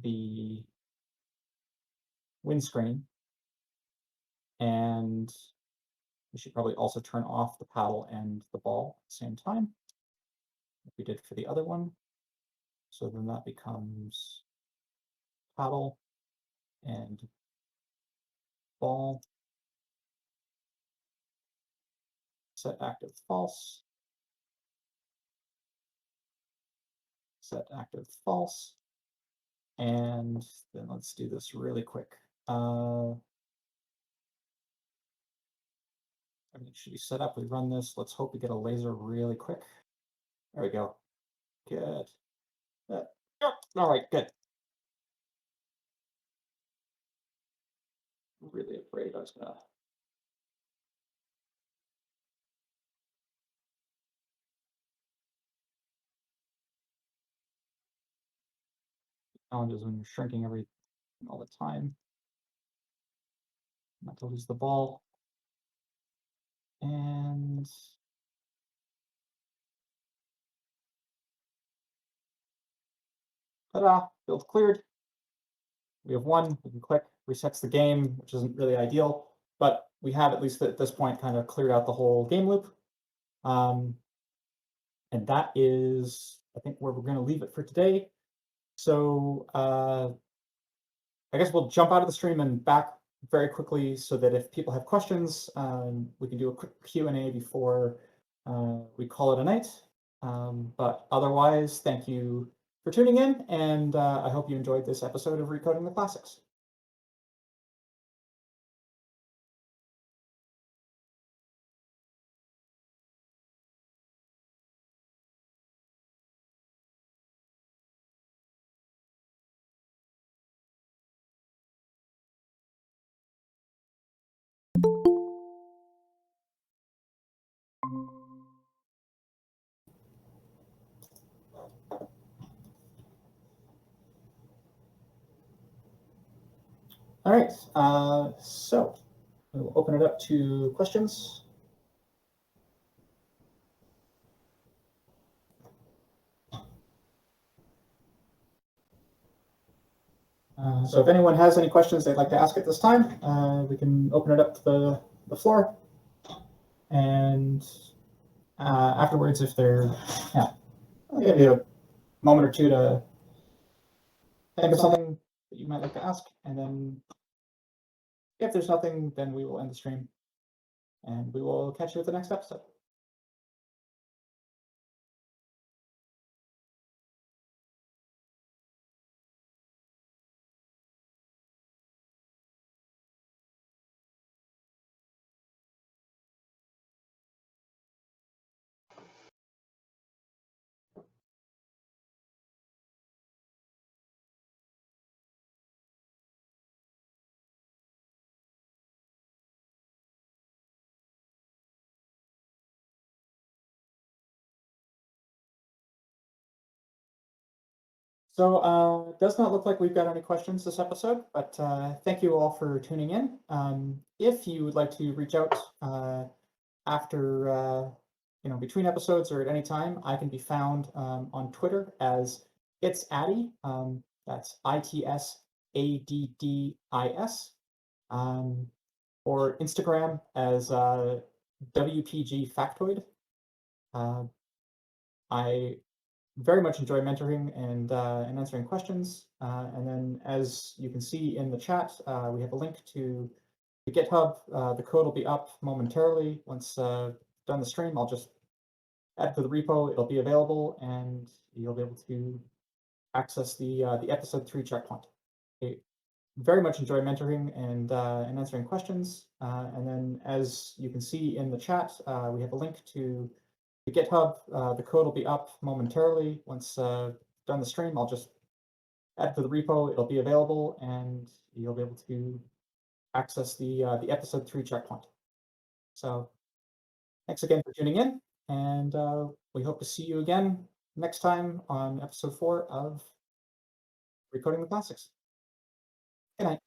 the win screen. And we should probably also turn off the paddle and the ball at the same time, like we did for the other one. So then that becomes paddle and ball. Set active false. Set active false. And then let's do this really quick. Everything should be set up. We run this. Let's hope we get a laser really quick. There we go. Good. All right, good. I'm really afraid I was gonna. Challenges when you're shrinking everything all the time. Not to lose the ball. And ta-da, build cleared. We have one, we can click, resets the game, which isn't really ideal, but we have at least at this point kind of cleared out the whole game loop. And that is, I think, where we're going to leave it for today. So I guess we'll jump out of the stream and back very quickly so that if people have questions, we can do a quick Q&A before we call it a night. But otherwise, thank you for tuning in, and I hope you enjoyed this episode of Recoding the Classics. All right, so we'll open it up to questions. So if anyone has any questions they'd like to ask at this time, we can open it up to the floor. And afterwards, if they're, I'll give you a moment or two to think of something that you might like to ask. And then if there's nothing, then we will end the stream. And we will catch you at the next episode. So it does not look like we've got any questions this episode, but thank you all for tuning in. If you would like to reach out after, between episodes or at any time, I can be found on Twitter as It's Addy. That's ITSADDIS. Or Instagram as WPG Factoid. I very much enjoy mentoring and answering questions. And then as you can see in the chat, we have a link to the GitHub. The code will be up momentarily. Once done the stream, I'll just add to the repo. It'll be available and you'll be able to access the episode 3 checkpoint. I very much enjoy mentoring and answering questions. And then as you can see in the chat, we have a link to the GitHub. The code will be up momentarily. Once done the stream, I'll just add to the repo. It'll be available and you'll be able to access the episode 3 checkpoint. So thanks again for tuning in, and we hope to see you again next time on episode 4 of Recoding the Classics. Good night.